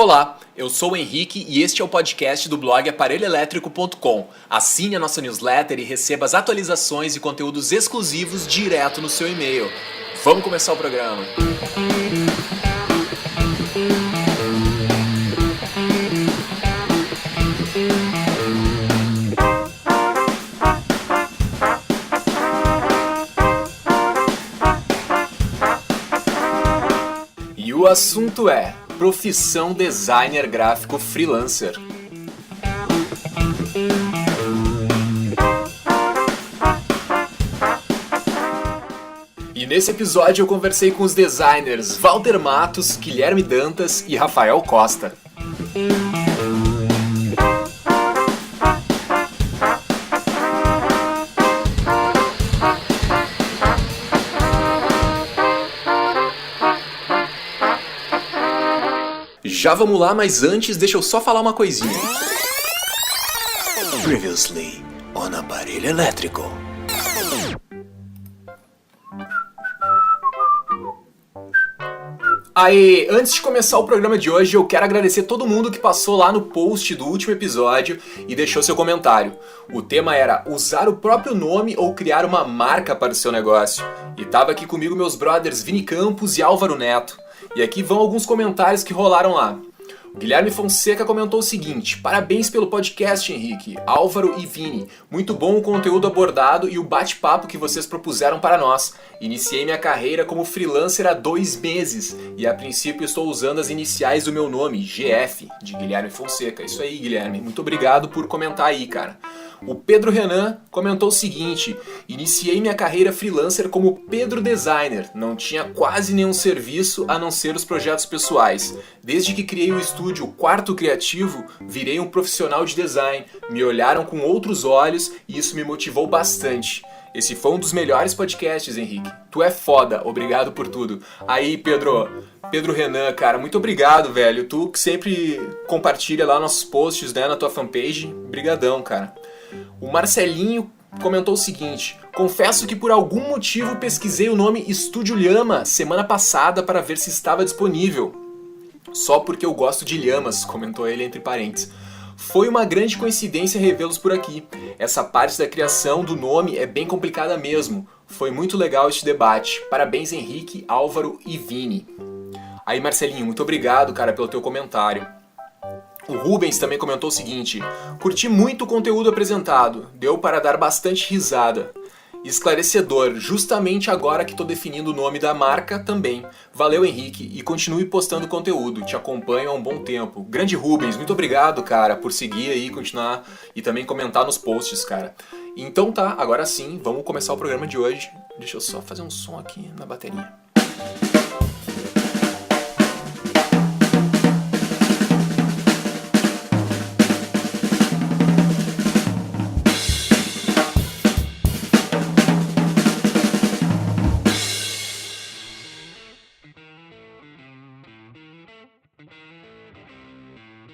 Olá, eu sou o Henrique e este é o podcast do blog aparelhoelétrico.com. Assine a nossa newsletter e receba as atualizações e conteúdos exclusivos direto no seu e-mail. Vamos começar o programa. E o assunto é profissão designer gráfico freelancer. E nesse episódio eu conversei com os designers Walter Matos, Guilherme Dantas e Rafael Costa. Já vamos lá, mas antes deixa eu só falar uma coisinha. Previously on Aparelho Elétrico. Aí, antes de começar o programa de hoje, eu quero agradecer todo mundo que passou lá no post do último episódio e deixou seu comentário. O tema era usar o próprio nome ou criar uma marca para o seu negócio. E tava aqui comigo meus brothers Vini Campos e Álvaro Neto. E aqui vão alguns comentários que rolaram lá. O Guilherme Fonseca comentou o seguinte: parabéns pelo podcast, Henrique, Álvaro e Vini. Muito bom o conteúdo abordado e o bate-papo que vocês propuseram para nós. Iniciei minha carreira como freelancer há 2 meses e a princípio estou usando as iniciais do meu nome, GF, de Guilherme Fonseca. Isso aí, Guilherme. Muito obrigado por comentar aí, cara. O Pedro Renan comentou o seguinte: iniciei minha carreira freelancer como Pedro Designer, não tinha quase nenhum serviço a não ser os projetos pessoais. Desde que criei o estúdio Quarto Criativo, virei um profissional de design, me olharam com outros olhos e isso me motivou bastante. Esse foi um dos melhores podcasts, Henrique. Tu é foda, obrigado por tudo. Aí, Pedro Renan, cara, muito obrigado, velho. Tu que sempre compartilha lá nossos posts, né, na tua fanpage. Brigadão, cara. O Marcelinho comentou o seguinte: confesso que por algum motivo pesquisei o nome Estúdio Lhama semana passada para ver se estava disponível. Só porque eu gosto de lhamas, comentou ele entre parênteses. Foi uma grande coincidência revê-los por aqui. Essa parte da criação do nome é bem complicada mesmo. Foi muito legal este debate. Parabéns, Henrique, Álvaro e Vini. Aí, Marcelinho, muito obrigado, cara, pelo teu comentário. O Rubens também comentou o seguinte: curti muito o conteúdo apresentado, deu para dar bastante risada. Esclarecedor, justamente agora que estou definindo o nome da marca também. Valeu, Henrique, e continue postando conteúdo, te acompanho há um bom tempo. Grande Rubens, muito obrigado, cara, por seguir aí, continuar e também comentar nos posts, cara. Então tá, agora sim, vamos começar o programa de hoje. Deixa eu só fazer um som aqui na bateria.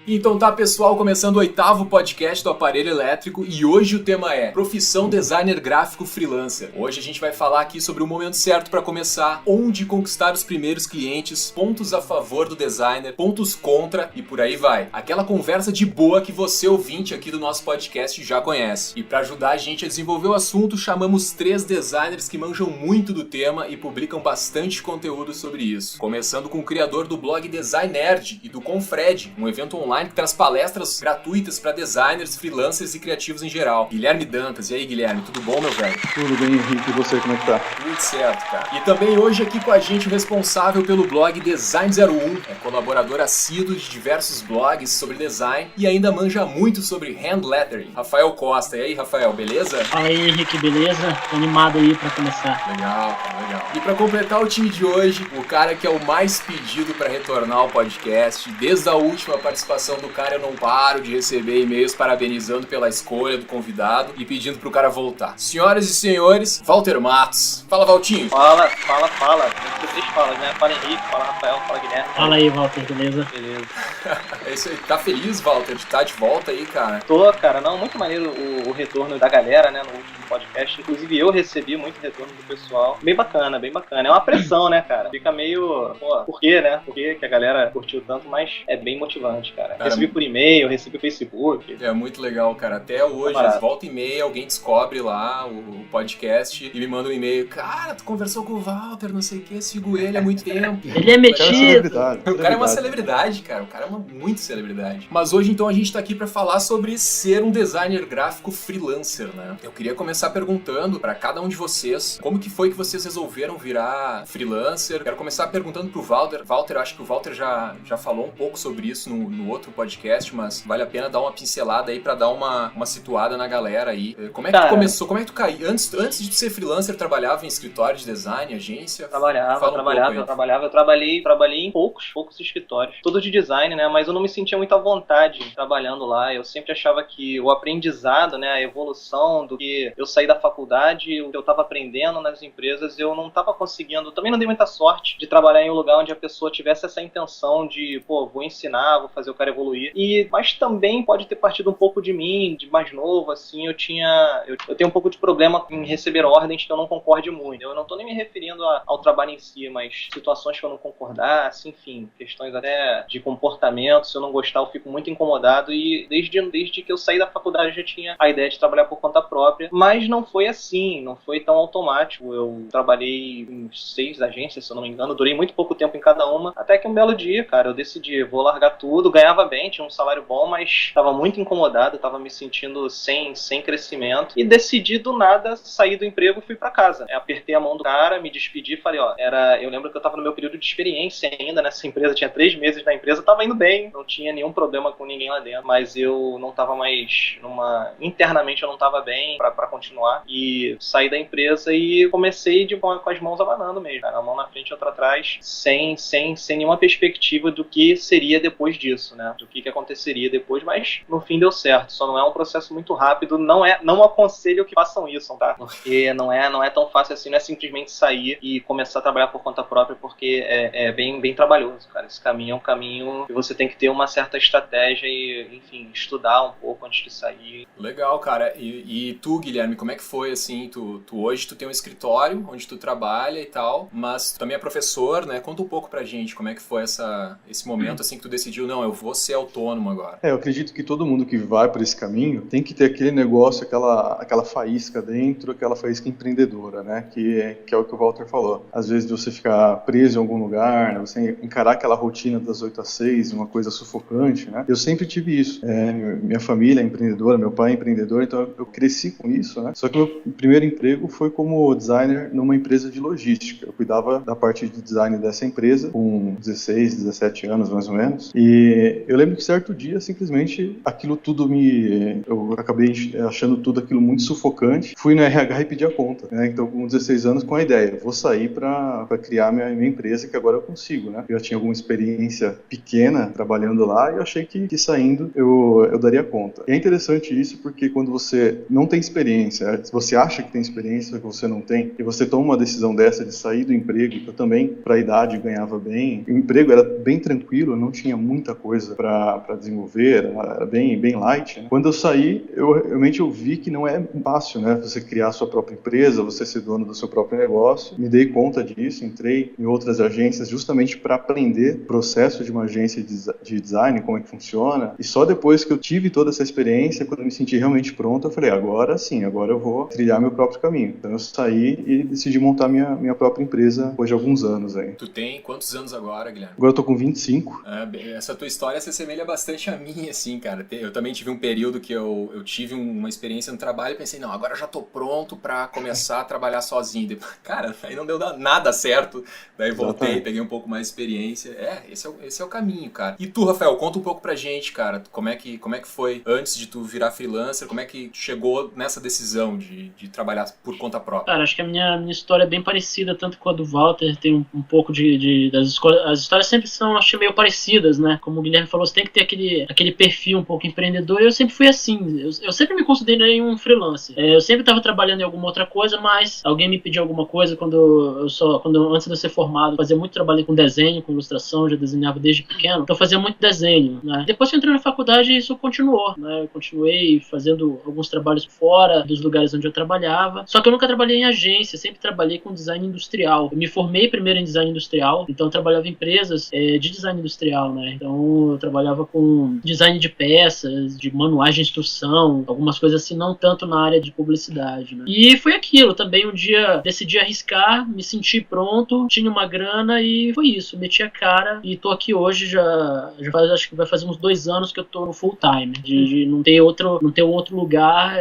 Então tá, pessoal, começando o 8º podcast do Aparelho Elétrico e hoje o tema é profissão designer gráfico freelancer. Hoje a gente vai falar aqui sobre o momento certo para começar, onde conquistar os primeiros clientes, pontos a favor do designer, pontos contra e por aí vai. Aquela conversa de boa que você, ouvinte aqui do nosso podcast, já conhece. E para ajudar a gente a desenvolver o assunto, chamamos 3 designers que manjam muito do tema e publicam bastante conteúdo sobre isso. Começando com o criador do blog Design Nerd e do Confred, um evento online que traz palestras gratuitas para designers, freelancers e criativos em geral. Guilherme Dantas. E aí, Guilherme, tudo bom, meu velho? Tudo bem, Henrique. E você, como é que tá? Tudo certo, cara. E também hoje aqui com a gente o responsável pelo blog Design 01, é colaborador assíduo de diversos blogs sobre design e ainda manja muito sobre hand lettering. Rafael Costa. E aí, Rafael, beleza? Fala aí, Henrique, beleza? Tô animado aí pra começar. Legal, cara, legal. E pra completar o time de hoje, o cara que é o mais pedido pra retornar ao podcast desde a última participação gravação do cara eu não paro de receber e-mails parabenizando pela escolha do convidado e pedindo pro cara voltar. Senhoras e senhores, Walter Matos. Fala, Valtinho. Fala. Vocês falam, né? Fala Henrique, fala Rafael, fala Guilherme. Fala aí, Walter, beleza? Beleza. É isso aí. Tá feliz, Walter, de estar de volta aí, cara? Tô, cara. Não, muito maneiro o retorno da galera, né? No último podcast. Inclusive eu recebi muito retorno do pessoal. Bem bacana, bem bacana. É uma pressão, né, cara? Fica meio... Pô, por quê, né? Por que a galera curtiu tanto, mas é bem motivante, cara. Recebi por e-mail, recebi por Facebook. É muito legal, cara. Até hoje, volta e meia, alguém descobre lá o podcast e me manda um e-mail. Cara, tu conversou com o Walter, não sei o que, sigo ele há muito tempo. Ele é metido. O cara é uma celebridade, cara. O cara é uma muito celebridade. Mas hoje, então, a gente tá aqui pra falar sobre ser um designer gráfico freelancer, né? Eu queria começar perguntando pra cada um de vocês como que foi que vocês resolveram virar freelancer. Quero começar perguntando pro Walter. Walter, acho que o Walter já falou um pouco sobre isso no outro podcast, mas vale a pena dar uma pincelada aí pra dar uma situada na galera aí. Como é que tu começou? Como é que tu caiu? Antes de tu ser freelancer, trabalhava em escritório de design, agência? Eu trabalhei em poucos escritórios. Todos de design, né? Mas eu não me sentia muito à vontade trabalhando lá. Eu sempre achava que o aprendizado, né? A evolução do que eu saí da faculdade, o que eu estava aprendendo nas empresas, eu não estava conseguindo. Também não dei muita sorte de trabalhar em um lugar onde a pessoa tivesse essa intenção de, pô, vou ensinar, vou fazer o cara evoluir. Mas também pode ter partido um pouco de mim, de mais novo, assim, eu tenho um pouco de problema em receber ordens que eu não concorde muito. Eu não tô nem me referindo ao trabalho em si, mas situações que eu não concordasse, enfim, questões até de comportamento, se eu não gostar eu fico muito incomodado e desde que eu saí da faculdade eu já tinha a ideia de trabalhar por conta própria, mas não foi assim, não foi tão automático. Eu trabalhei em 6 agências, se eu não me engano, durei muito pouco tempo em cada uma, até que um belo dia, cara, eu decidi, vou largar tudo, ganhava bem, tinha um salário bom, mas estava muito incomodado, estava me sentindo sem crescimento e decidi do nada sair do emprego e fui pra casa. Apertei a mão do cara, me despedi, falei, eu lembro que eu tava no meu período de experiência ainda nessa empresa, tinha 3 meses na empresa, tava indo bem, não tinha nenhum problema com ninguém lá dentro, mas eu não tava mais internamente eu não tava bem pra continuar e saí da empresa e comecei com as mãos abanando mesmo, cara, a mão na frente e outra atrás, sem nenhuma perspectiva do que seria depois disso, né, do que aconteceria depois, mas no fim deu certo, só não é um processo muito rápido, não aconselho que façam isso, tá, porque não é tão fácil assim, não é simplesmente sair e começar a trabalhar por conta própria, porque é bem trabalhoso, cara, esse caminho é um caminho que você tem que ter uma certa estratégia e, enfim, estudar um pouco antes de sair. Legal, cara, e tu, Guilherme, como é que foi, assim, tu hoje tu tem um escritório onde tu trabalha e tal, mas tu também é professor, né, conta um pouco pra gente como é que foi esse momento, assim, que tu decidiu, não, eu vou ser autônomo agora. Eu acredito que todo mundo que vai por esse caminho tem que ter aquele negócio, aquela faísca dentro, aquela faísca empreendedora, né, que é o que o Walter falou. Às vezes você ficar preso em algum lugar, né, você encarar aquela rotina das 8 às 6, uma coisa sufocante, né, eu sempre tive isso. Minha família é empreendedora, meu pai é empreendedor, então eu cresci com isso, né, só que meu primeiro emprego foi como designer numa empresa de logística. Eu cuidava da parte de design dessa empresa com 16, 17 anos mais ou menos, e eu lembro que certo dia, simplesmente, aquilo tudo eu acabei achando tudo aquilo muito sufocante, fui no RH e pedi a conta, né, então com 16 anos com a ideia, vou sair para criar minha empresa que agora eu consigo, né, eu já tinha alguma experiência pequena trabalhando lá e eu achei que saindo eu daria conta. E é interessante isso porque quando você não tem experiência, você acha que tem experiência que você não tem, e você toma uma decisão dessa de sair do emprego, que eu também, para a idade, ganhava bem, o emprego era bem tranquilo, não tinha muita coisa para desenvolver, era bem light, né? Quando eu saí, realmente eu vi que não é fácil, né, você criar a sua própria empresa, você ser dono do seu próprio negócio, me dei conta disso, entrei em outras agências justamente para aprender o processo de uma agência de design, como é que funciona, e só depois que eu tive toda essa experiência, quando eu me senti realmente pronto, eu falei, agora sim, agora eu vou trilhar meu próprio caminho. Então eu saí e decidi montar minha própria empresa depois de alguns anos aí. Tu tem quantos anos agora, Guilherme? Agora eu tô com 25. Essa tua história se assemelha bastante a minha, assim, cara. Eu também tive um período que eu tive uma experiência no trabalho e pensei, não, agora eu já tô pronto pra começar a trabalhar sozinho. Cara, aí não deu nada certo. Daí voltei, peguei um pouco mais de experiência. Esse é o caminho, cara. E tu, Rafael, conta um pouco pra gente, cara. Como é que foi antes de tu virar freelancer? Como é que tu chegou nessa decisão de trabalhar por conta própria? Cara, acho que a minha história é bem parecida, tanto com a do Walter, tem um pouco das escolas. As histórias sempre são, acho, meio parecidas, né? Como o Guilherme Guilherme falou, você tem que ter aquele perfil um pouco empreendedor, e eu sempre fui assim, eu sempre me considerei um freelancer. Eu sempre estava trabalhando em alguma outra coisa, mas alguém me pediu alguma coisa antes de eu ser formado, eu fazia muito trabalho com desenho, com ilustração, já desenhava desde pequeno, então eu fazia muito desenho, né? Depois que eu entrei na faculdade, isso continuou, né? Eu continuei fazendo alguns trabalhos fora dos lugares onde eu trabalhava, só que eu nunca trabalhei em agência, sempre trabalhei com design industrial. Eu me formei primeiro em design industrial, então eu trabalhava em empresas de design industrial, né? Então eu trabalhava com design de peças, de manuais de instrução, algumas coisas assim, não tanto na área de publicidade, né? E foi aquilo, também um dia decidi arriscar, me senti pronto, tinha uma grana e foi isso, meti a cara e tô aqui hoje, acho que vai fazer uns 2 anos que eu tô no full time, de não ter outro lugar,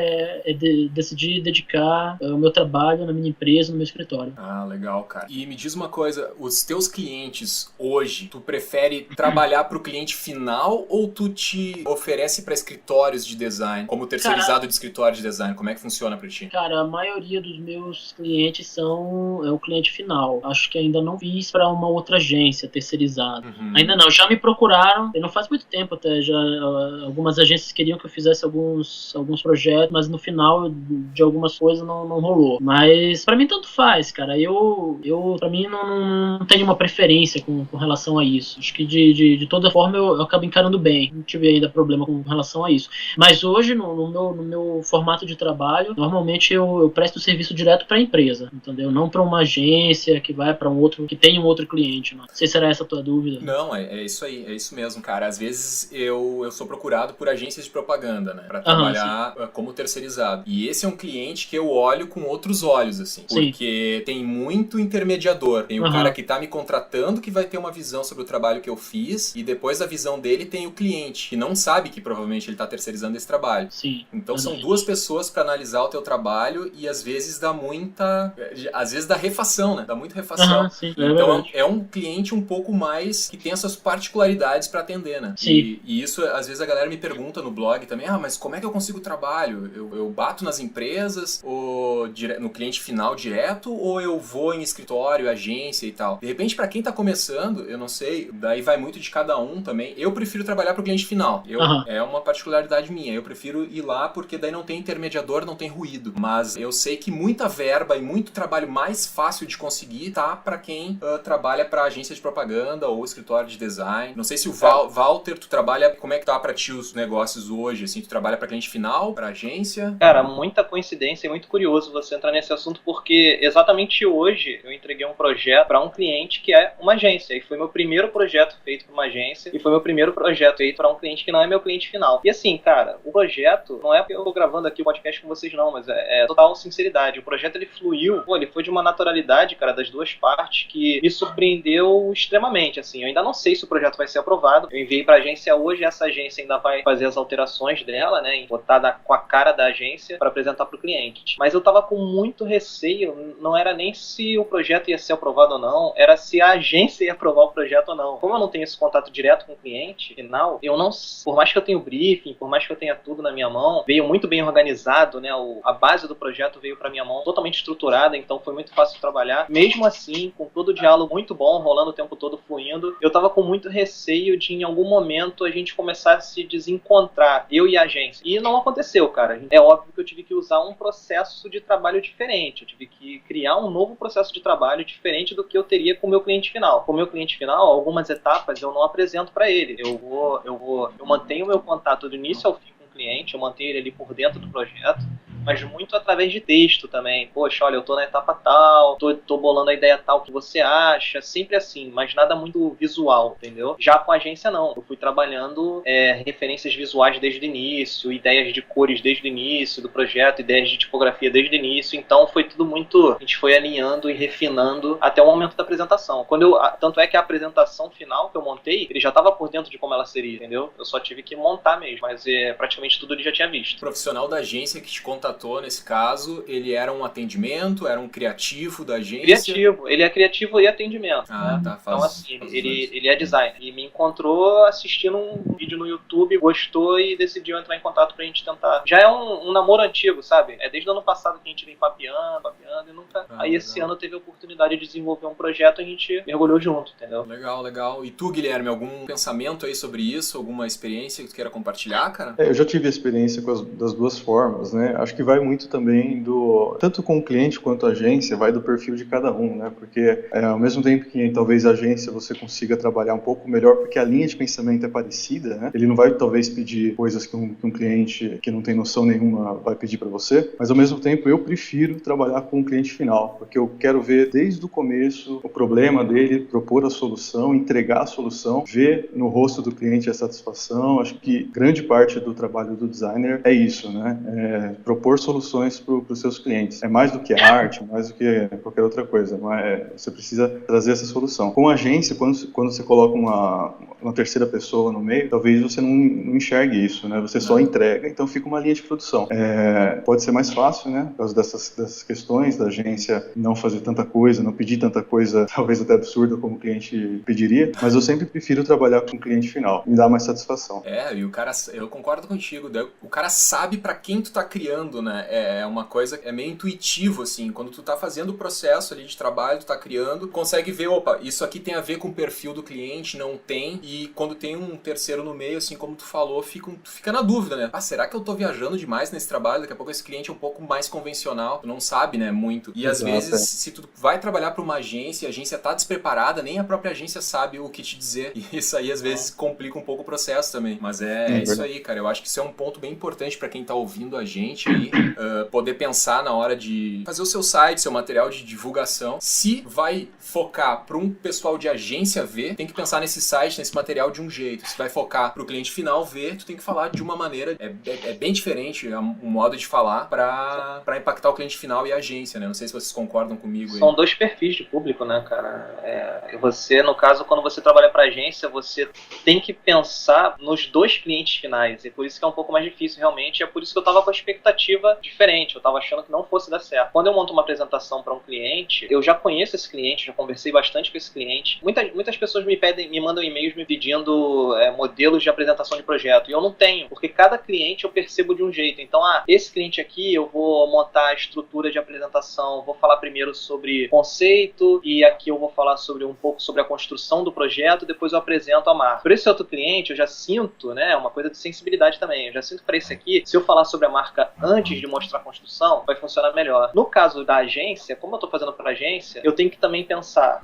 decidir dedicar o meu trabalho na minha empresa, no meu escritório. Ah, legal, cara. E me diz uma coisa, os teus clientes hoje, tu prefere trabalhar pro cliente final ou tu te oferece para escritórios de design, como terceirizado de escritório de design? Como é que funciona pra ti? Cara, a maioria dos meus clientes é o cliente final. Acho que ainda não fiz para uma outra agência terceirizada. Ainda não, já me procuraram, não faz muito tempo até, já algumas agências queriam que eu fizesse alguns projetos, mas no final de algumas coisas não rolou. Mas pra mim tanto faz, cara. Pra mim não tenho uma preferência com relação a isso. Acho que de toda forma eu acabo encarando bem. Não tive ainda problema com relação a isso. Mas hoje, no meu formato de trabalho, normalmente eu presto serviço direto pra empresa, entendeu? Não pra uma agência que vai pra que tem um outro cliente. Não sei se era essa a tua dúvida. Não, é isso aí, é isso mesmo, cara. Às vezes eu sou procurado por agências de propaganda, né? Pra trabalhar como terceirizado. E esse é um cliente que eu olho com outros olhos, assim. Porque tem muito intermediador. Tem o cara que tá me contratando, que vai ter uma visão sobre o trabalho que eu fiz, e depois da visão dele tem o cliente, que não sabe que provavelmente ele tá terceirizando esse trabalho. Sim. Então são 2 pessoas pra analisar o teu trabalho, e às vezes dá refação, né? Dá muita refação. Então é um cliente um pouco mais que tem as suas particularidades pra atender, né? Sim. E isso, às vezes a galera me pergunta no blog também, mas como é que eu consigo trabalho? Eu bato nas empresas, ou no cliente final direto, ou eu vou em escritório, agência e tal? De repente, pra quem tá começando, eu não sei, daí vai muito de cada um também. Eu prefiro trabalhar pro cliente final. É uma particularidade minha. Eu prefiro ir lá porque daí não tem intermediador, não tem ruído. Mas eu sei que muita verba e muito trabalho mais fácil de conseguir tá pra quem trabalha pra agência de propaganda ou escritório de design. Não sei se o Walter, tu trabalha, como é que tá pra ti os negócios hoje? Assim, tu trabalha pra cliente final, pra agência? Cara, muita coincidência e muito curioso você entrar nesse assunto, porque exatamente hoje eu entreguei um projeto pra um cliente que é uma agência, e foi meu primeiro projeto feito pra uma agência, e foi meu primeiro projeto feito pra um cliente que não é meu cliente final. E assim, cara, o projeto, não é porque eu tô gravando aqui o podcast com vocês não, mas é total sinceridade. O projeto, ele fluiu, ele foi de uma naturalidade, cara, das duas partes, que me surpreendeu extremamente, assim. Eu ainda não sei se o projeto vai ser aprovado. Eu enviei pra agência hoje, essa agência ainda vai fazer as alterações dela, né, em botar com a cara da agência para apresentar pro cliente. Mas eu tava com muito receio, não era nem se o projeto ia ser aprovado ou não, era se a agência ia aprovar o projeto ou não. Como eu não tenho esse contato direto com o cliente final, eu não, por mais que eu tenha o briefing, por mais que eu tenha tudo na minha mão, veio muito bem organizado, né, a base do projeto veio pra minha mão totalmente estruturada, então foi muito fácil de trabalhar. Mesmo assim, com todo o diálogo muito bom, rolando o tempo todo, fluindo, eu tava com muito receio de em algum momento a gente começar a se desencontrar, eu e a agência. E não aconteceu, cara. É óbvio que eu tive que usar um processo de trabalho diferente, eu tive que criar um novo processo de trabalho diferente do que eu teria com o meu cliente final. Com o meu cliente final, algumas etapas eu não apresento para ele. Eu mantenho o meu contato do início ao fim com o cliente, eu mantenho ele ali por dentro do projeto, mas muito através de texto também. Poxa, olha, eu tô na etapa tal, tô bolando a ideia tal, que você acha, sempre assim, mas nada muito visual, entendeu? Já com a agência não, eu fui trabalhando referências visuais desde o início, ideias de cores desde o início do projeto, ideias de tipografia desde o início, então foi tudo muito, a gente foi alinhando e refinando até o momento da apresentação. Tanto é que a apresentação final que eu montei, ele já estava por dentro de como ela seria, entendeu? Eu só tive que montar mesmo, mas praticamente tudo ele já tinha visto. O profissional da agência que te contatou contratou nesse caso, ele era um atendimento, era um criativo da agência? Criativo, ele é criativo e atendimento. Ah, né? tá. Então assim, ele é designer. E me encontrou assistindo um vídeo no YouTube, gostou e decidiu entrar em contato pra gente tentar. Já é um namoro antigo, sabe? É desde o ano passado que a gente vem papeando e nunca... Aí esse ano teve a oportunidade de desenvolver um projeto e a gente mergulhou junto, entendeu? Legal. E tu, Guilherme, algum pensamento aí sobre isso? Alguma experiência que tu queira compartilhar, cara? Eu já tive experiência das duas formas, né? Acho que vai muito também tanto com o cliente quanto a agência, vai do perfil de cada um, né? Porque ao mesmo tempo que talvez a agência você consiga trabalhar um pouco melhor, porque a linha de pensamento é parecida, né? Ele não vai talvez pedir coisas que um cliente que não tem noção nenhuma vai pedir para você, mas ao mesmo tempo eu prefiro trabalhar com o cliente final, porque eu quero ver desde o começo o problema dele, propor a solução, entregar a solução, ver no rosto do cliente a satisfação. Acho que grande parte do trabalho do designer é isso, né? Propor soluções para os seus clientes. É mais do que arte, mais do que qualquer outra coisa, você precisa trazer essa solução. Com a agência, quando você coloca uma terceira pessoa no meio, talvez você não enxergue isso, né? Você só entrega, então fica uma linha de produção. Pode ser mais fácil, né? Por causa dessas questões da agência não fazer tanta coisa, não pedir tanta coisa, talvez até absurda como o cliente pediria, mas eu sempre prefiro trabalhar com o cliente final, me dá mais satisfação. E o cara, eu concordo contigo, o cara sabe pra quem tu tá criando, né? É uma coisa, é meio intuitivo, assim, quando tu tá fazendo o processo ali de trabalho, tu tá criando, consegue ver, opa, isso aqui tem a ver com o perfil do cliente, não tem, e quando tem um terceiro no meio, assim, como tu falou, fica na dúvida, né? Será que eu tô viajando demais nesse trabalho? Daqui a pouco esse cliente é um pouco mais convencional, tu não sabe, né, muito. E às vezes, se tu vai trabalhar pra uma agência, a agência tá despreparada, nem a própria agência sabe o que te dizer, e isso aí às vezes complica um pouco o processo também. Mas é isso aí, cara, eu acho que isso é um ponto bem importante pra quem tá ouvindo a gente aí, poder pensar na hora de fazer o seu site, seu material de divulgação. Se vai focar para um pessoal de agência ver, tem que pensar nesse site, nesse material de um jeito. Se vai focar para o cliente final ver, tu tem que falar de uma maneira, é bem diferente o modo de falar para impactar o cliente final e a agência, né? Não sei se vocês concordam comigo aí. São dois perfis de público, né, cara? Você, no caso, quando você trabalha para agência, você tem que pensar nos dois clientes finais, e por isso que é um pouco mais difícil realmente, é por isso que eu tava com a expectativa diferente, eu tava achando que não fosse dar certo. Quando eu monto uma apresentação para um cliente, eu já conheço esse cliente, já conversei bastante com esse cliente. Muitas pessoas me mandam e-mails me pedindo modelos de apresentação de projeto, e eu não tenho, porque cada cliente eu percebo de um jeito. Então, esse cliente aqui eu vou montar a estrutura de apresentação, vou falar primeiro sobre conceito, e aqui eu vou falar um pouco sobre a construção do projeto, depois eu apresento a marca. Por esse outro cliente, eu já sinto, né, uma coisa de sensibilidade também, eu já sinto para esse aqui, se eu falar sobre a marca antes de mostrar a construção, vai funcionar melhor. No caso da agência, como eu estou fazendo para agência, eu tenho que também pensar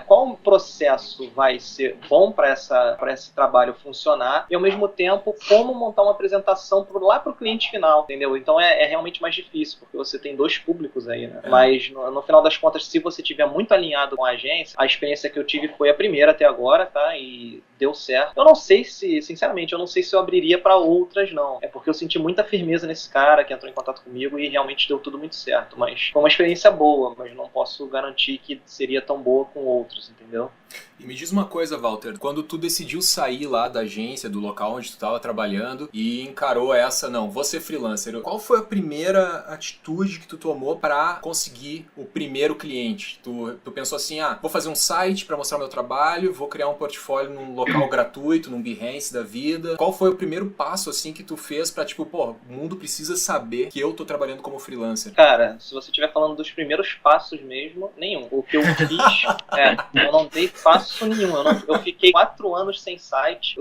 qual processo vai ser bom para esse trabalho funcionar, e ao mesmo tempo como montar uma apresentação lá para o cliente final, entendeu? Então é realmente mais difícil, porque você tem dois públicos aí, né? Mas no final das contas, se você estiver muito alinhado com a agência, a experiência que eu tive foi a primeira até agora, tá? E deu certo. Eu não sei sinceramente, eu não sei se eu abriria para outras, não. É porque eu senti muita firmeza nesse cara que entrou em contato comigo e realmente deu tudo muito certo. Mas foi uma experiência boa, mas não posso garantir que seria tão boa com outros, entendeu? E me diz uma coisa, Walter, quando tu decidiu sair lá da agência, do local onde tu estava trabalhando e encarou vou ser freelancer, qual foi a primeira atitude que tu tomou para conseguir o primeiro cliente? Tu pensou assim, vou fazer um site para mostrar meu trabalho, vou criar um portfólio num local gratuito, num Behance da vida. Qual foi o primeiro passo, assim, que tu fez pra, o mundo precisa saber que eu tô trabalhando como freelancer? Cara, se você estiver falando dos primeiros passos mesmo, nenhum. O que eu fiz, eu não dei passo nenhum. Eu fiquei 4 anos sem site,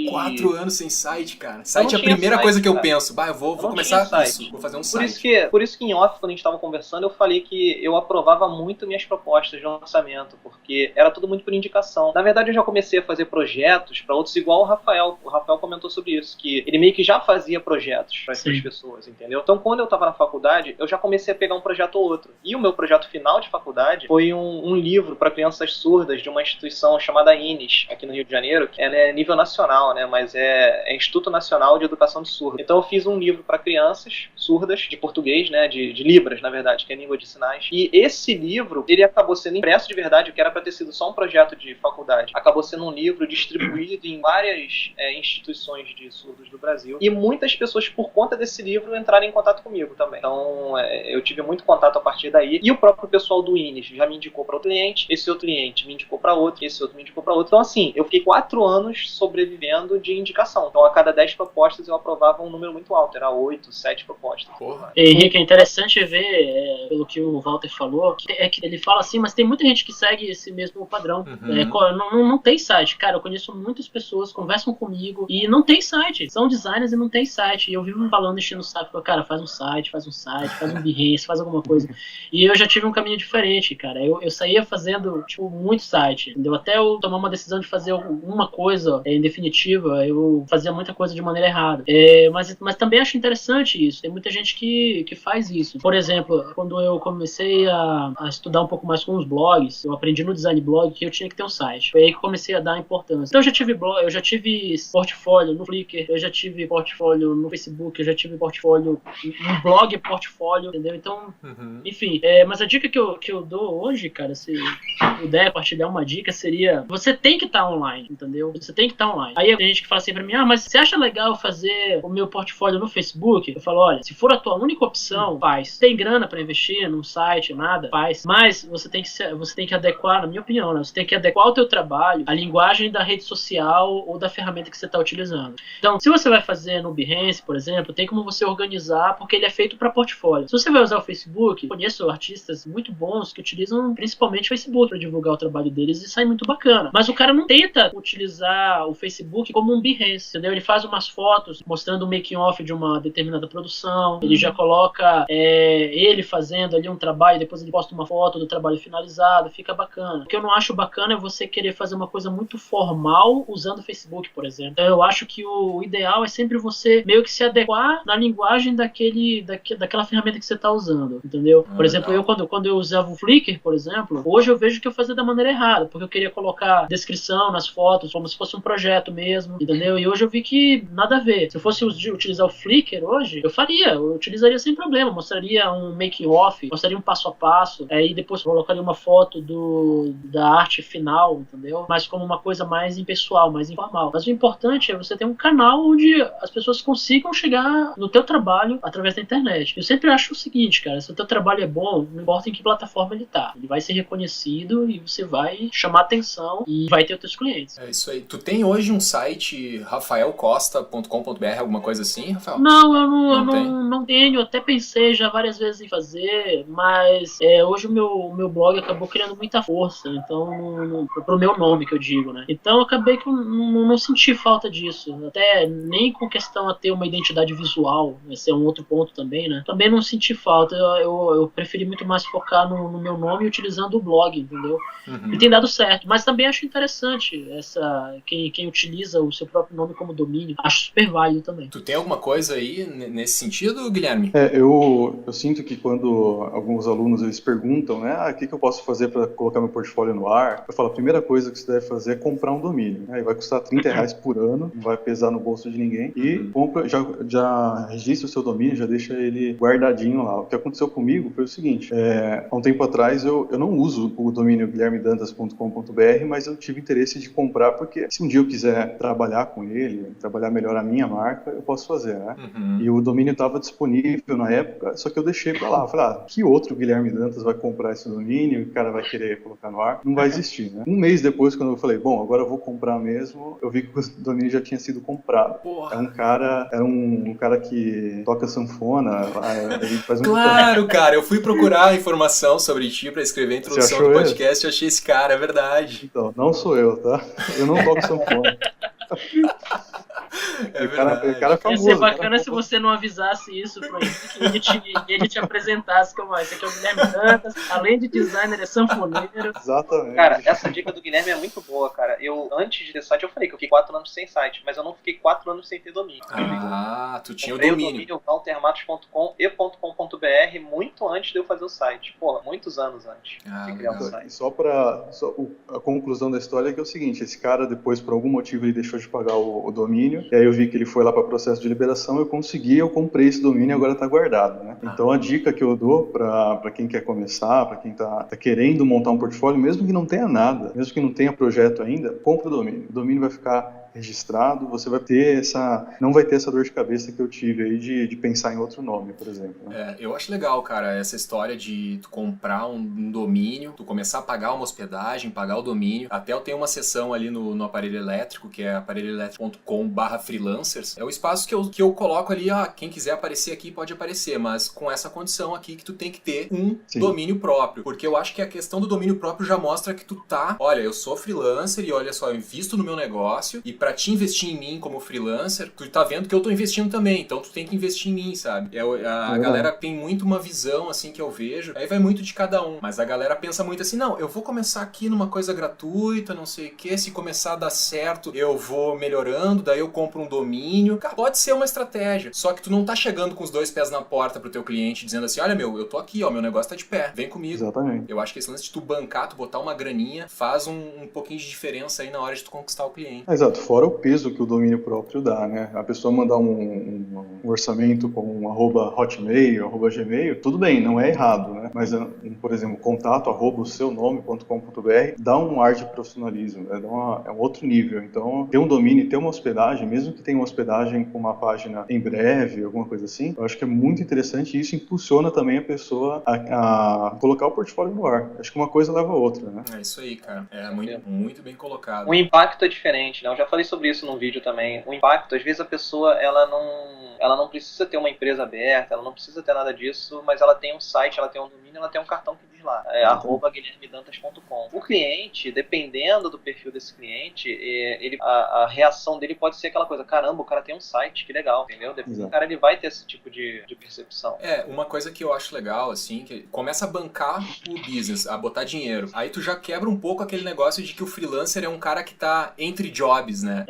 4 anos sem site, cara. Site é a primeira coisa que eu penso. Eu vou começar isso, vou fazer um site. Por isso que em off, quando a gente tava conversando, eu falei que eu aprovava muito minhas propostas de lançamento, porque era tudo muito por indicação. Na verdade, eu já comecei a fazer projetos para outros, igual o Rafael. O Rafael comentou sobre isso, que ele meio que já fazia projetos para essas pessoas, entendeu? Então, quando eu tava na faculdade, eu já comecei a pegar um projeto ou outro. E o meu projeto final de faculdade foi um livro para crianças surdas, surdas de uma instituição chamada INES, aqui no Rio de Janeiro, que ela é nível nacional, né, mas é Instituto Nacional de Educação de Surdos. Então eu fiz um livro para crianças surdas, de português, né, de Libras, na verdade, que é língua de sinais. E esse livro, ele acabou sendo impresso de verdade, o que era para ter sido só um projeto de faculdade. Acabou sendo um livro distribuído em várias instituições de surdos do Brasil. E muitas pessoas, por conta desse livro, entraram em contato comigo também. Então eu tive muito contato a partir daí. E o próprio pessoal do INES já me indicou para outro cliente, esse outro cliente me indicou para outro, esse outro me indicou para outro. Então assim, eu fiquei 4 anos sobrevivendo de indicação. Então a cada 10 propostas eu aprovava um número muito alto, era 8, 7 propostas. Porra. Henrique, é interessante ver, pelo que o Walter falou, que ele fala assim, mas tem muita gente que segue esse mesmo padrão. Não tem site. Cara, eu conheço muitas pessoas, conversam comigo e não tem site. São designers e não tem site. E eu vivo falando, enchendo o saco, cara, faz um site, faz um Behance, faz alguma coisa. E eu já tive um caminho diferente, cara. Eu saía fazendo, tipo, muito site, entendeu? Até eu tomar uma decisão de fazer alguma coisa em definitiva, eu fazia muita coisa de maneira errada. Mas também acho interessante isso. Tem muita gente que faz isso. Por exemplo, quando eu comecei a estudar um pouco mais com os blogs, eu aprendi no design blog que eu tinha que ter um site. Foi aí que eu comecei a dar importância. Então eu já tive blog, eu já tive portfólio no Flickr, eu já tive portfólio no Facebook, eu já tive portfólio no blog portfólio, entendeu? Então, enfim. Mas a dica que eu dou hoje, cara, se puder compartilhar uma dica, seria: você tem que estar online, entendeu? Você tem que estar online. Aí tem gente que fala assim pra mim: mas você acha legal fazer o meu portfólio no Facebook? Eu falo: olha, se for a tua única opção, faz. Tem grana pra investir num site, nada, faz. Mas você tem que adequar, na minha opinião, né? Você tem que adequar o teu trabalho à linguagem da rede social ou da ferramenta que você está utilizando. Então, se você vai fazer no Behance, por exemplo, tem como você organizar, porque ele é feito para portfólio. Se você vai usar o Facebook, conheço artistas muito bons que utilizam principalmente o Facebook para divulgar o trabalho deles e sai muito bacana. Mas o cara não tenta utilizar o Facebook como um Behance, entendeu? Ele faz umas fotos mostrando o making-off de uma determinada produção, ele já coloca ele fazendo ali um trabalho, depois ele posta uma foto do trabalho finalizado, fica bacana. O que eu não acho bacana é você querer fazer uma coisa muito formal usando o Facebook, por exemplo. Então, eu acho que o ideal é sempre você meio que se adequar na linguagem daquela ferramenta que você está usando, entendeu? Por exemplo, eu quando eu usava o Flickr, por exemplo, hoje eu vejo que eu fazia da maneira errada, porque eu queria colocar descrição nas fotos, como se fosse um projeto mesmo, entendeu? E hoje eu vi que nada a ver. Se eu fosse utilizar o Flickr hoje, eu utilizaria sem problema, mostraria um making-off, mostraria um passo a passo, aí depois colocaria uma foto da arte final, entendeu? Mas como uma coisa mais impessoal, mais informal. Mas o importante é você ter um canal onde as pessoas consigam chegar no teu trabalho através da internet. Eu sempre acho o seguinte, cara, se o teu trabalho é bom, não importa em que plataforma ele tá. Ele vai ser reconhecido e você vai chamar atenção e vai ter os teus clientes. É isso aí. Tu tem hoje um site rafaelcosta.com.br, alguma coisa assim, Rafael? Não, eu não tenho. Eu até pensei já várias vezes em fazer, mas hoje o meu blog acabou criando muita força, então pro meu nome que eu digo, né? Então eu acabei que eu não senti falta disso, até nem com questão a ter uma identidade visual, esse é um outro ponto também, né? Também não senti falta, eu preferi muito mais focar no meu nome utilizando o blog, entendeu? E tem dado certo, mas também acho interessante quem utiliza o seu próprio nome como domínio, acho super válido também. Tu tem alguma coisa aí nesse sentido, Guilherme? Eu sinto que quando alguns alunos eles perguntam, né, o que eu posso fazer para colocar meu portfólio no ar, eu falo, a primeira coisa que você deve fazer é comprar um domínio, né, e vai custar R$30 por ano, não vai pesar no bolso de ninguém, e compra, já registra o seu domínio, já deixa ele guardadinho lá. O que aconteceu comigo foi o seguinte, há um tempo atrás eu não uso o domínio guilhermedantas.com.br, mas eu tive interesse de comprar, porque se um dia eu quiser trabalhar com ele, trabalhar melhor a minha marca, eu posso fazer, né? E o domínio estava disponível na época, só que eu deixei pra lá. Eu falei, que outro Guilherme Dantas vai comprar esse domínio e o cara vai querer colocar no ar? Não vai existir, né? Um mês depois, quando eu falei, bom, agora eu vou comprar mesmo, eu vi que o domínio já tinha sido comprado. Porra. Era um cara que toca sanfona, ele faz muito Claro, cara, eu fui procurar a informação sobre ti pra escrever a introdução do podcast e achei esse cara, é verdade. Então, não sou eu, tá? Eu não toco sanfona. É O cara é Ia famoso. ser o cara é bacana se famoso. você não avisasse isso pro Henrique e ele te apresentasse como, esse aqui é o Guilherme Dantas, além de designer, é sanfoneiro. Exatamente. Cara, essa dica do Guilherme é muito boa, cara. Eu, antes de ter site, eu falei que eu fiquei 4 anos sem site, mas eu não fiquei 4 anos sem ter domínio. Ah, tu tinha o Comprei domínio. waltermatos.com e .com.br muito antes de eu fazer o site. Porra, muitos anos antes de criar o legal. site. A conclusão da história é que é o seguinte, esse cara depois, por algum motivo, ele deixou de pagar o domínio, e aí eu vi que ele foi lá para processo de liberação, eu comprei esse domínio e agora está guardado, né? Então a dica que eu dou para quem quer começar, para quem tá querendo montar um portfólio, mesmo que não tenha nada, mesmo que não tenha projeto ainda, compra o domínio. O domínio vai ficar registrado, você vai ter não vai ter essa dor de cabeça que eu tive aí de pensar em outro nome, por exemplo. Né? Eu acho legal, cara, essa história de tu comprar um domínio, tu começar a pagar uma hospedagem, pagar o domínio. Até eu tenho uma seção ali no aparelho elétrico, que é aparelhoelétrico.com/freelancers. É o espaço que eu coloco ali, quem quiser aparecer aqui pode aparecer, mas com essa condição aqui que tu tem que ter um domínio próprio. Porque eu acho que a questão do domínio próprio já mostra que tu olha, eu sou freelancer e olha só, eu invisto no meu negócio e pra te investir em mim como freelancer, tu tá vendo que eu tô investindo também, então tu tem que investir em mim, sabe? A galera tem muito uma visão, assim, que eu vejo, aí vai muito de cada um, mas a galera pensa muito assim, não, eu vou começar aqui numa coisa gratuita, não sei o que, se começar a dar certo, eu vou melhorando, daí eu compro um domínio. Cara, pode ser uma estratégia, só que tu não tá chegando com os 2 pés na porta pro teu cliente, dizendo assim, olha eu tô aqui, meu negócio tá de pé, vem comigo. Exatamente. Eu acho que esse lance de tu bancar, tu botar uma graninha, faz um pouquinho de diferença aí na hora de tu conquistar o cliente. Exato, fora o peso que o domínio próprio dá, né? A pessoa mandar um orçamento com um @hotmail, @gmail, tudo bem, não é errado, né? Mas, por exemplo, contato @oseunome.com.br dá um ar de profissionalismo, né? É um outro nível. Então, ter um domínio, ter uma hospedagem, mesmo que tenha uma hospedagem com uma página em breve, alguma coisa assim, eu acho que é muito interessante e isso impulsiona também a pessoa a colocar o portfólio no ar. Acho que uma coisa leva a outra, né? É isso aí, cara. É muito bem colocado. O impacto é diferente, né? Eu já falei sobre isso num vídeo também. O impacto, às vezes a pessoa, ela não precisa ter uma empresa aberta, ela não precisa ter nada disso, mas ela tem um site, ela tem um domínio, ela tem um cartão que diz lá, @guilhermedantas.com. O cliente, dependendo do perfil desse cliente, a reação dele pode ser aquela coisa, caramba, o cara tem um site, que legal, entendeu? Depois o cara ele vai ter esse tipo de percepção. Uma coisa que eu acho legal, assim, que começa a bancar o business, a botar dinheiro. Aí tu já quebra um pouco aquele negócio de que o freelancer é um cara que tá entre jobs, né?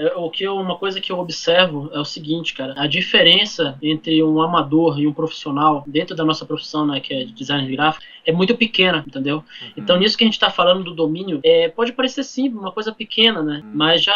Uma coisa que eu observo é o seguinte, cara, a diferença entre um amador e um profissional dentro da nossa profissão, né, que é de design gráfico, é muito pequena, entendeu? Uhum. Então, nisso que a gente tá falando do domínio, pode parecer simples, uma coisa pequena, né? Mas já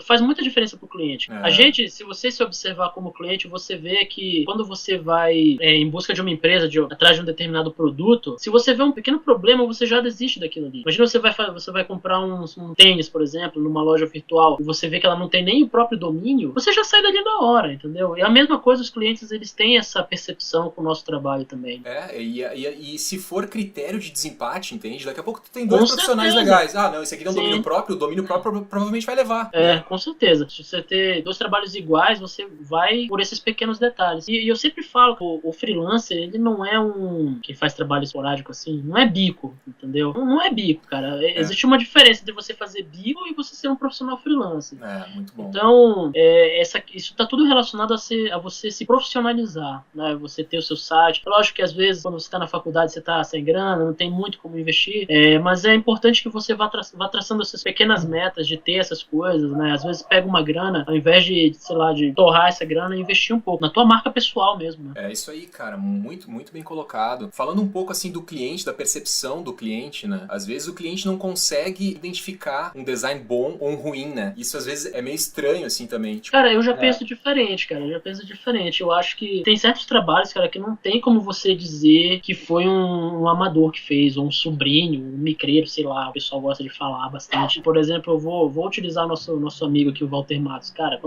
faz muita diferença pro cliente. A gente, se você se observar como cliente, você vê que quando você vai em busca de uma empresa, atrás de um determinado produto, se você vê um pequeno problema, você já desiste daquilo ali. Imagina você vai comprar um tênis, por exemplo, numa loja virtual, e você vê que ela não tem nem o próprio domínio, você já sai dali na hora, entendeu? E a mesma coisa, os clientes, eles têm essa percepção com o nosso trabalho também. E se for critério de desempate, entende? Daqui a pouco tu tem 2 profissionais legais. Não, esse aqui tem um domínio próprio, o domínio próprio provavelmente vai levar. Com certeza. Se você ter 2 trabalhos iguais, você vai por esses pequenos detalhes. E eu sempre falo que o freelancer, ele não é quem faz trabalho esporádico assim, não é bico, entendeu? Não é bico, cara. Existe uma diferença entre você fazer bico e você ser um profissional freelancer. Muito bom. Então, isso tá tudo relacionado a você se profissionalizar, né? Você ter o seu site. Lógico que às vezes, quando você tá na faculdade, você tá sem grana, não tem muito como investir, mas é importante que você vá traçando essas pequenas metas de ter essas coisas, né? Às vezes pega uma grana, ao invés de torrar essa grana, investir um pouco na tua marca pessoal mesmo, né? É isso aí, cara, muito, muito bem colocado. Falando um pouco assim do cliente, da percepção do cliente, né? Às vezes o cliente não consegue identificar um design bom ou um ruim, né? Isso às vezes é meio estranho assim também. Tipo, cara, eu já penso diferente, cara. Eu acho que tem certos trabalhos, cara, que não tem como você dizer que foi um amador que fez, ou um sobrinho, um micreiro, sei lá, o pessoal gosta de falar bastante. Por exemplo, eu vou utilizar o nosso amigo aqui, o Walter Matos. Cara,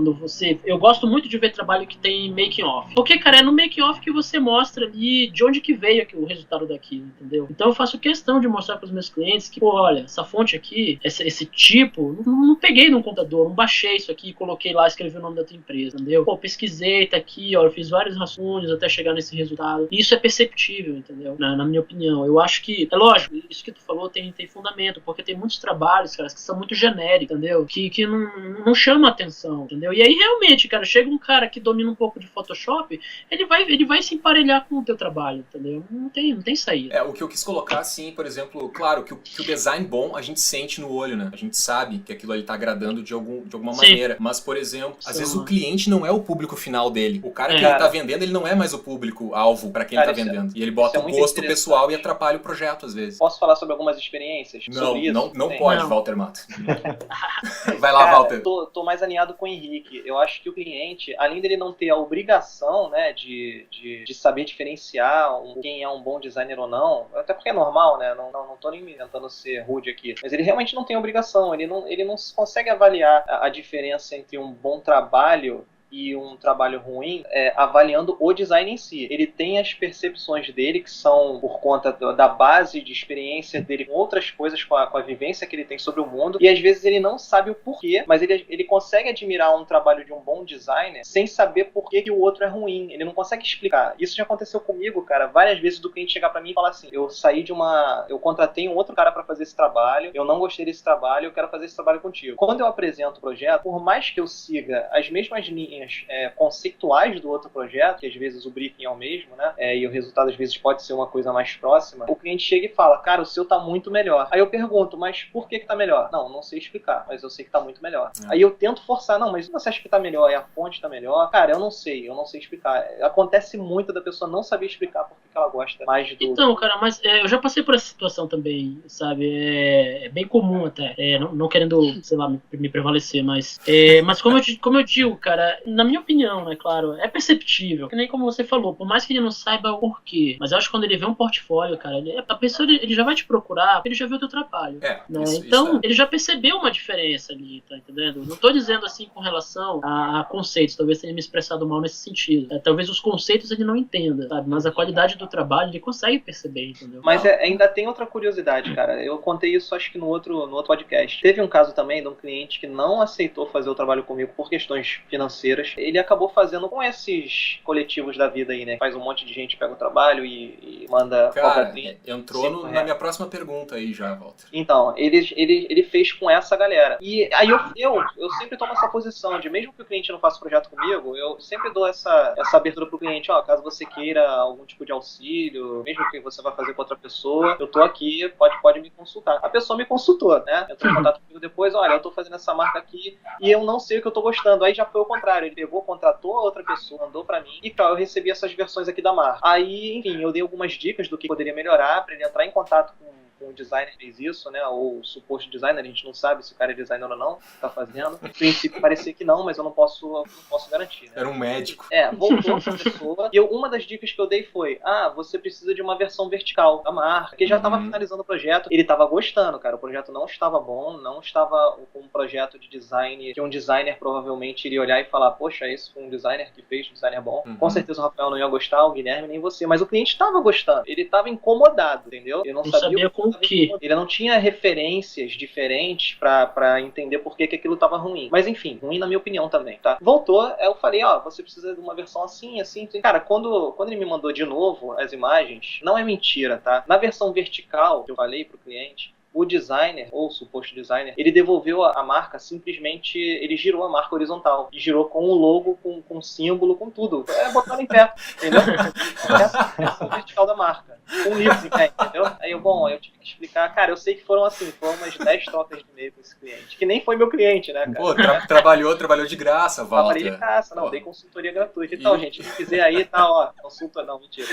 eu gosto muito de ver trabalho que tem making off. Porque, cara, é no making off que você mostra ali de onde que veio o resultado daquilo, entendeu? Então eu faço questão de mostrar para os meus clientes que, olha, essa fonte aqui, esse tipo, não peguei no computador, não baixei isso aqui, coloquei lá, escrevi o nome da tua empresa, entendeu? Pesquisei, tá aqui, eu fiz vários rascunhos até chegar nesse resultado. E isso é perceptível, entendeu? Na minha opinião. Eu acho que, é lógico, isso que tu falou tem fundamento, porque tem muitos trabalhos, cara, que são muito genéricos, entendeu? Que não chama atenção, entendeu? E aí, realmente, cara, chega um cara que domina um pouco de Photoshop, ele vai se emparelhar com o teu trabalho, entendeu? Não tem saída. O que eu quis colocar, assim, por exemplo, claro, que o design bom a gente sente no olho, né? A gente sabe que aquilo ali tá agradando de alguma maneira. Mas, por exemplo, às vezes o cliente não é o público final dele. O cara que ele tá vendendo, ele não é mais o público-alvo pra quem ele tá vendendo. E ele bota o gosto pessoal e atrapalha o projeto, às vezes. Posso falar sobre algumas experiências? Sobre isso? Não pode, Walter Mato. Vai lá, Walter. Tô mais alinhado com o Henrique. Eu acho que o cliente, além dele não ter a obrigação, né, de saber diferenciar quem é um bom designer ou não, até porque é normal, né? Não tô nem tentando ser rude aqui. Mas ele realmente não tem obrigação. Ele não consegue avaliar a diferença entre um bom trabalho e um trabalho ruim, avaliando o design em si. Ele tem as percepções dele, que são por conta da base de experiência dele com outras coisas, com a vivência que ele tem sobre o mundo, e às vezes ele não sabe o porquê, mas ele consegue admirar um trabalho de um bom designer sem saber por que o outro é ruim. Ele não consegue explicar. Isso já aconteceu comigo, cara, várias vezes, do cliente chegar pra mim e falar assim: eu contratei um outro cara pra fazer esse trabalho, eu não gostei desse trabalho, eu quero fazer esse trabalho contigo. Quando eu apresento o projeto, por mais que eu siga as mesmas linhas conceituais do outro projeto, que às vezes o briefing é o mesmo, né? E o resultado às vezes pode ser uma coisa mais próxima, o cliente chega e fala: cara, o seu tá muito melhor. Aí eu pergunto: mas por que tá melhor? Não sei explicar, mas eu sei que tá muito melhor. Aí eu tento forçar: não, mas você acha que tá melhor? A fonte tá melhor? Cara, eu não sei explicar. Acontece muito da pessoa não saber explicar por que ela gosta mais do... Então, cara, mas eu já passei por essa situação também, sabe? É bem comum até, não querendo, sei lá, me prevalecer, mas como eu digo, cara, na minha opinião, né, claro, é perceptível, que nem como você falou, por mais que ele não saiba o porquê, mas eu acho que quando ele vê um portfólio, cara, a pessoa, ele já vai te procurar porque ele já viu o teu trabalho, né? Então, ele já percebeu uma diferença ali, tá entendendo? Não tô dizendo assim com relação a conceitos, talvez tenha me expressado mal nesse sentido, talvez os conceitos ele não entenda, sabe? Mas a qualidade do trabalho ele consegue perceber, entendeu? Mas ainda tem outra curiosidade, cara, eu contei isso acho que no outro podcast. Teve um caso também de um cliente que não aceitou fazer o trabalho comigo por questões financeiras. Ele acabou fazendo com esses coletivos da vida aí, né? Faz um monte de gente, pega o trabalho e manda... Cara, entrou na minha próxima pergunta aí já, Walter. Então, ele fez com essa galera. E aí eu sempre tomo essa posição de, mesmo que o cliente não faça o projeto comigo, eu sempre dou essa abertura pro cliente: ó, caso você queira algum tipo de auxílio, mesmo que você vá fazer com outra pessoa, eu tô aqui, pode me consultar. A pessoa me consultou, né? Entrou em contato comigo depois: olha, eu tô fazendo essa marca aqui e eu não sei o que eu tô gostando. Aí já foi o contrário, ele pegou, contratou a outra pessoa, mandou pra mim, e eu recebi essas versões aqui da marca. Aí, enfim, eu dei algumas dicas do que poderia melhorar pra ele entrar em contato com o designer que fez isso, né, ou o suposto designer. A gente não sabe se o cara é designer ou não, tá fazendo. No princípio parecia que não, mas eu não posso garantir, né? Era um médico. Voltou essa pessoa, e uma das dicas que eu dei foi: você precisa de uma versão vertical da marca, que já tava finalizando o projeto, ele tava gostando, cara, o projeto não estava bom, não estava com um projeto de design, que um designer provavelmente iria olhar e falar: poxa, esse foi um designer que fez, um designer bom. Com certeza o Rafael não ia gostar, o Guilherme nem você, mas o cliente tava gostando, ele tava incomodado, entendeu? Ele não sabia com o que. Ele não tinha referências diferentes pra entender por que aquilo tava ruim. Mas enfim, ruim na minha opinião também, tá? Voltou, eu falei: você precisa de uma versão assim. Cara, quando ele me mandou de novo as imagens, não é mentira, tá? Na versão vertical que eu falei pro cliente, o designer, ou o suposto designer, ele devolveu a marca, simplesmente, ele girou a marca horizontal. E girou com o logo, com símbolo, com tudo. Botando em pé, entendeu? Essa é a vertical da marca. Com livros em pé, entendeu? Aí eu tive que explicar. Cara, eu sei que foram umas 10 trocas de e-mail com esse cliente. Que nem foi meu cliente, né, cara? Pô, trabalhou de graça, Walter. Trabalhei de graça, não, dei consultoria gratuita. Então, gente, se quiser aí, tá, consulta, não, mentira.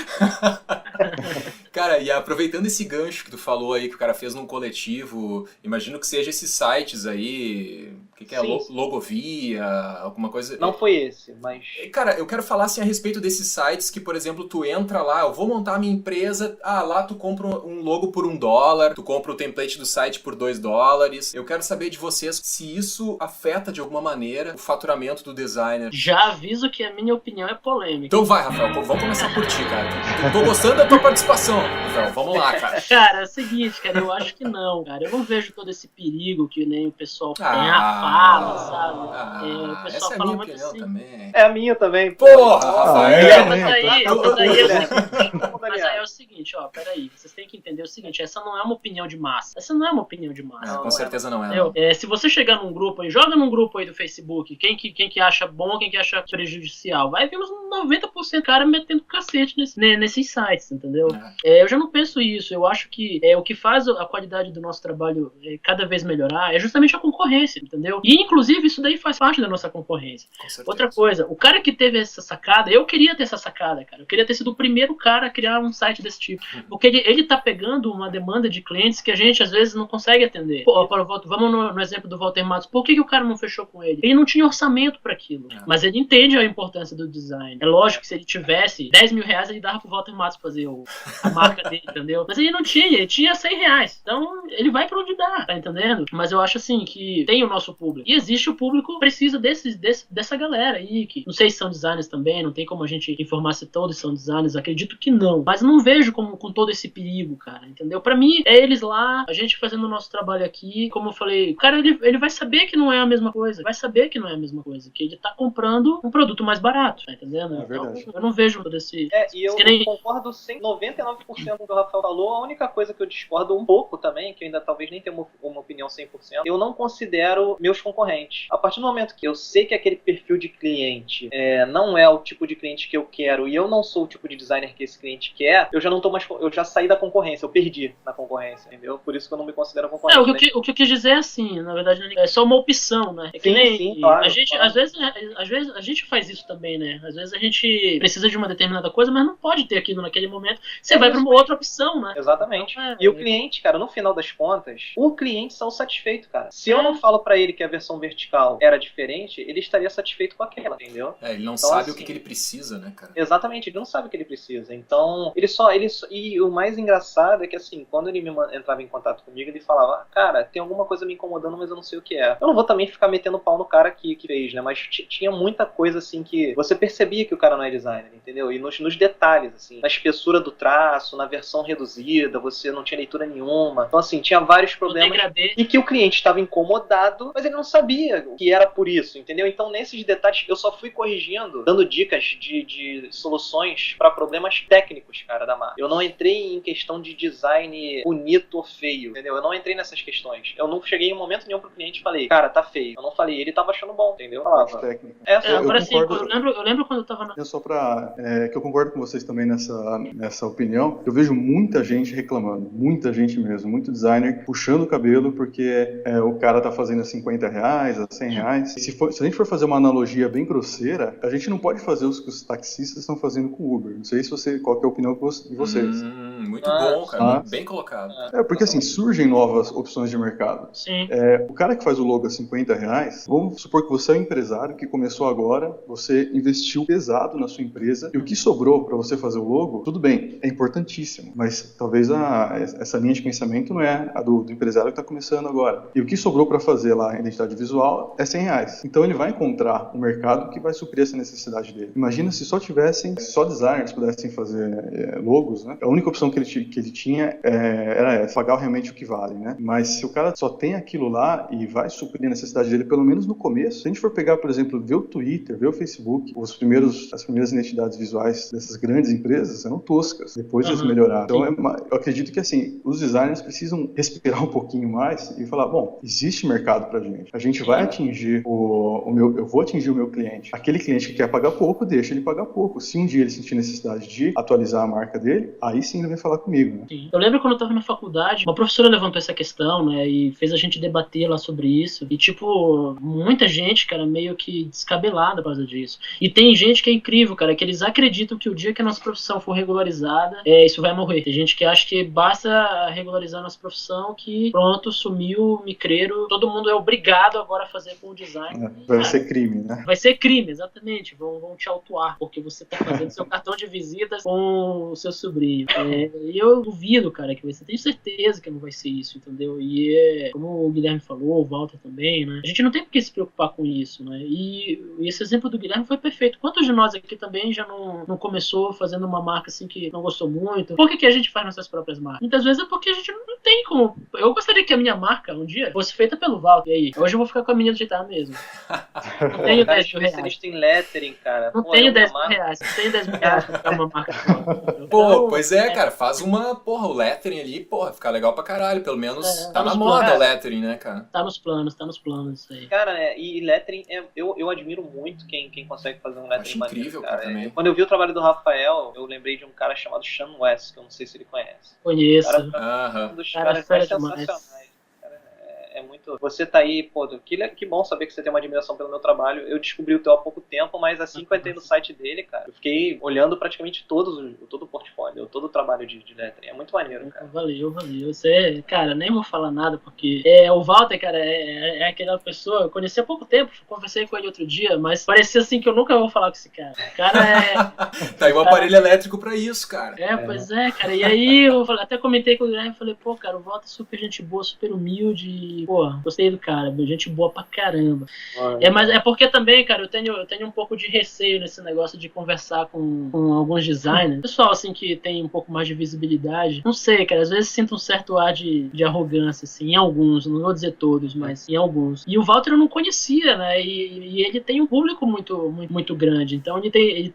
Cara, e aproveitando esse gancho que tu falou aí, que o cara fez num coletivo, imagino que seja esses sites aí, o que é? Logovia, alguma coisa... Não foi esse, mas... Cara, eu quero falar assim a respeito desses sites que, por exemplo, tu entra lá, eu vou montar a minha empresa, lá tu compra um logo por $1, tu compra o template do site por $2. Eu quero saber de vocês se isso afeta de alguma maneira o faturamento do designer. Já aviso que a minha opinião é polêmica. Então vai, Rafael, vamos começar por ti, cara. Tô gostando da tua participação, Rafael, vamos lá, cara. Cara, é o seguinte, cara, eu acho que não, cara. Eu não vejo todo esse perigo que nem o pessoal fala, sabe? O pessoal fala muito assim. Também. É a minha também. Porra, Rafael! Mas aí Mas aí é o seguinte, ó, peraí, vocês têm que entender o seguinte, essa não é uma opinião de massa. Essa não é uma opinião de massa. Com certeza não é. Não. Se você chegar num grupo aí, joga num grupo aí do Facebook, quem que acha bom, quem que acha prejudicial, vai ver uns 90% cara metendo cacete nesses sites, entendeu? Eu já não penso isso, eu acho que o que faz a qualidade do nosso trabalho cada vez melhorar é justamente a concorrência, entendeu? E inclusive isso daí faz parte da nossa concorrência. Outra coisa, o cara que teve essa sacada, eu queria ter essa sacada, cara, eu queria ter sido o primeiro cara a criar um site desse tipo, porque ele tá pegando uma demanda de clientes que a gente às vezes não consegue atender. Pô, vamos no exemplo do Walter Matos, por que o cara não fechou com ele? Ele não tinha orçamento para aquilo, mas ele entende a importância do design. É lógico que se ele tivesse 10 mil reais, ele dava pro Walter Matos fazer a marca dele, entendeu? Mas ele não tinha, ele tinha 100 reais, então ele vai pra onde dá, tá entendendo? Mas eu acho assim, que tem o nosso público, e existe o público que precisa dessa galera aí, que não sei se são designers também, não tem como a gente informar se todos são designers, acredito que não, mas não vejo com todo esse perigo, cara, entendeu? Pra mim, é eles lá, a gente fazendo o nosso trabalho aqui, como eu falei, o cara, ele vai saber que não é a mesma coisa, que ele tá comprando um produto mais barato, tá entendendo? É verdade. Então, eu não vejo todo esse... E eu concordo 99% com o que o Rafael falou. A única coisa que eu discordo um pouco também, que eu ainda talvez nem tenha uma opinião 100%, eu não considero meus concorrentes. A partir do momento que eu sei que aquele perfil de cliente não é o tipo de cliente que eu quero e eu não sou o tipo de designer que esse cliente quer, eu já não tô mais, eu já saí da concorrência, eu perdi na concorrência, entendeu? Por isso que eu não me considero concorrente. O que eu quis dizer é assim, na verdade é só uma opção, né? É que sim, claro, a gente, às vezes a gente faz isso também, né? Às vezes a gente precisa de uma determinada coisa, mas não pode ter aquilo naquele momento. Você vai para uma outra opção, né? Exatamente. Então, e o cliente, cara, no final das contas, o cliente está satisfeito, cara. Se eu não falo para ele que a versão vertical era diferente, ele estaria satisfeito com aquela, entendeu? Ele não então, sabe assim, o que ele precisa, né, cara? Exatamente, ele não sabe o que ele precisa. Então, e o mais engraçado é que, assim, quando ele entrava em contato comigo, ele falava, cara, tem alguma coisa me incomodando, mas eu não sei o que é. Eu não vou também ficar metendo pau no cara que fez, né? Mas tinha muita coisa, assim, que você percebia que o cara não é designer, entendeu? E nos detalhes, assim, na espessura do traço, na versão reduzida, você não tinha leitura nenhuma. Então, assim, tinha vários problemas. E que o cliente estava incomodado, mas ele não sabia que era por isso, entendeu? Então, nesses detalhes, eu só fui corrigindo, dando dicas de soluções para problemas técnicos, cara, da marca. Eu não entrei em questão de design bonito ou feio, entendeu? Eu não entrei nessas questões. Eu não cheguei em momento nenhum pro cliente e falei, cara, tá feio. Eu não falei, ele tava achando bom, entendeu? Parte técnica. Agora sim, eu lembro quando eu tava... Só pra... que eu concordo com vocês também nessa opinião. Eu vejo muita gente reclamando, muita gente mesmo, muito designer puxando o cabelo porque o cara tá fazendo a 50 reais, a 100 reais. Se a gente for fazer uma analogia bem grosseira, a gente não pode fazer o que os taxistas estão fazendo com o Uber. Não sei qual que é a opinião de vocês. Muito bom, cara. Bem colocado. Porque assim, surgem novas opções de mercado. Sim. O cara que faz o logo a 50 reais, vamos supor que você é um empresário que começou agora, você investiu pesado na sua empresa e o que sobrou para você fazer o logo, tudo bem, é importantíssimo, mas talvez essa linha de pensamento não é a do empresário que está começando agora. E o que sobrou para fazer lá a identidade visual é 100 reais. Então ele vai encontrar um mercado que vai suprir essa necessidade dele. Imagina se só designers pudessem fazer logos, né? A única opção que ele tinha era essa, pagar realmente o que vale, né? Mas se o cara só tem aquilo lá e vai suprir a necessidade dele, pelo menos no começo, se a gente for pegar, por exemplo, ver o Twitter, ver o Facebook, as primeiras identidades visuais dessas grandes empresas eram toscas, depois eles melhoraram. Então eu acredito que assim, os designers precisam respirar um pouquinho mais e falar, bom, existe mercado pra gente. A gente vai atingir eu vou atingir o meu cliente. Aquele cliente que quer pagar pouco, deixa ele pagar pouco. Se um dia ele sentir necessidade de atualizar a marca dele, aí sim ele vai falar comigo, né? Sim. Eu lembro quando eu tava na faculdade, uma professora levantou essa questão, né, e fez a gente debater lá sobre isso. E tipo, muita gente, cara, meio que descabelada por causa disso. E tem gente que é incrível, cara, que eles acreditam que o dia que a nossa profissão for regularizada, isso vai morrer. Tem gente que acha que basta regularizar a nossa profissão, que pronto, sumiu, micreiro, todo mundo é obrigado agora a fazer com o design. Vai ser crime, né? Vai ser crime, exatamente. Vão te autuar, porque você tá fazendo seu cartão de visitas com o seu sobrinho. E eu duvido, cara, que você tem certeza que não vai ser isso, entendeu? E como o Guilherme falou, o Walter também, né? A gente não tem por que se preocupar com isso, né? E esse exemplo do Guilherme foi perfeito. Quantos de nós aqui também já não começou fazendo uma marca assim que não gostou muito? Por que a gente faz nossas próprias marcas? Muitas vezes é porque a gente não tem como... Eu gostaria que a minha marca, um dia, fosse feita pelo Walter. E aí? Hoje eu vou ficar com a minha do jeito mesmo. Não tenho 10 mil reais. Em lettering, cara. Não tenho 10 mil reais. Não tenho 10 mil reais pra ficar uma marca. Pô, pois é, cara, faz o lettering ali, fica legal pra caralho, pelo menos tá na moda o lettering, né, cara? Tá nos planos isso aí. Cara, e lettering, eu admiro muito quem consegue fazer um lettering maneiro, incrível, cara. Também. Quando eu vi o trabalho do Rafael, eu lembrei de um cara chamado Sean West, que eu não sei se ele conhece. Conheço. Um dos caras mais sensacionais. É muito. Você tá aí, pô, que bom saber que você tem uma admiração pelo meu trabalho. Eu descobri o teu há pouco tempo, mas assim que eu entrei no site dele, cara, eu fiquei olhando praticamente todo o portfólio, todo o trabalho de lettering. É muito maneiro, cara. Valeu. Você, cara, nem vou falar nada, porque o Walter, cara, é aquela pessoa, eu conheci há pouco tempo, conversei com ele outro dia, mas parecia assim que eu nunca vou falar com esse cara. O cara tá aí um aparelho elétrico pra isso, cara. Pois é, cara. E aí eu até comentei com o Guilherme, falei, pô, cara, o Walter é super gente boa, super humilde. Pô, gostei do cara, gente boa pra caramba. Mas é porque também, cara, eu tenho um pouco de receio nesse negócio de conversar com alguns designers. Pessoal, assim, que tem um pouco mais de visibilidade. Não sei, cara, às vezes sinto um certo ar de arrogância, assim, em alguns, não vou dizer todos, mas em alguns. E o Walter eu não conhecia, né? E ele tem um público muito grande. Então ele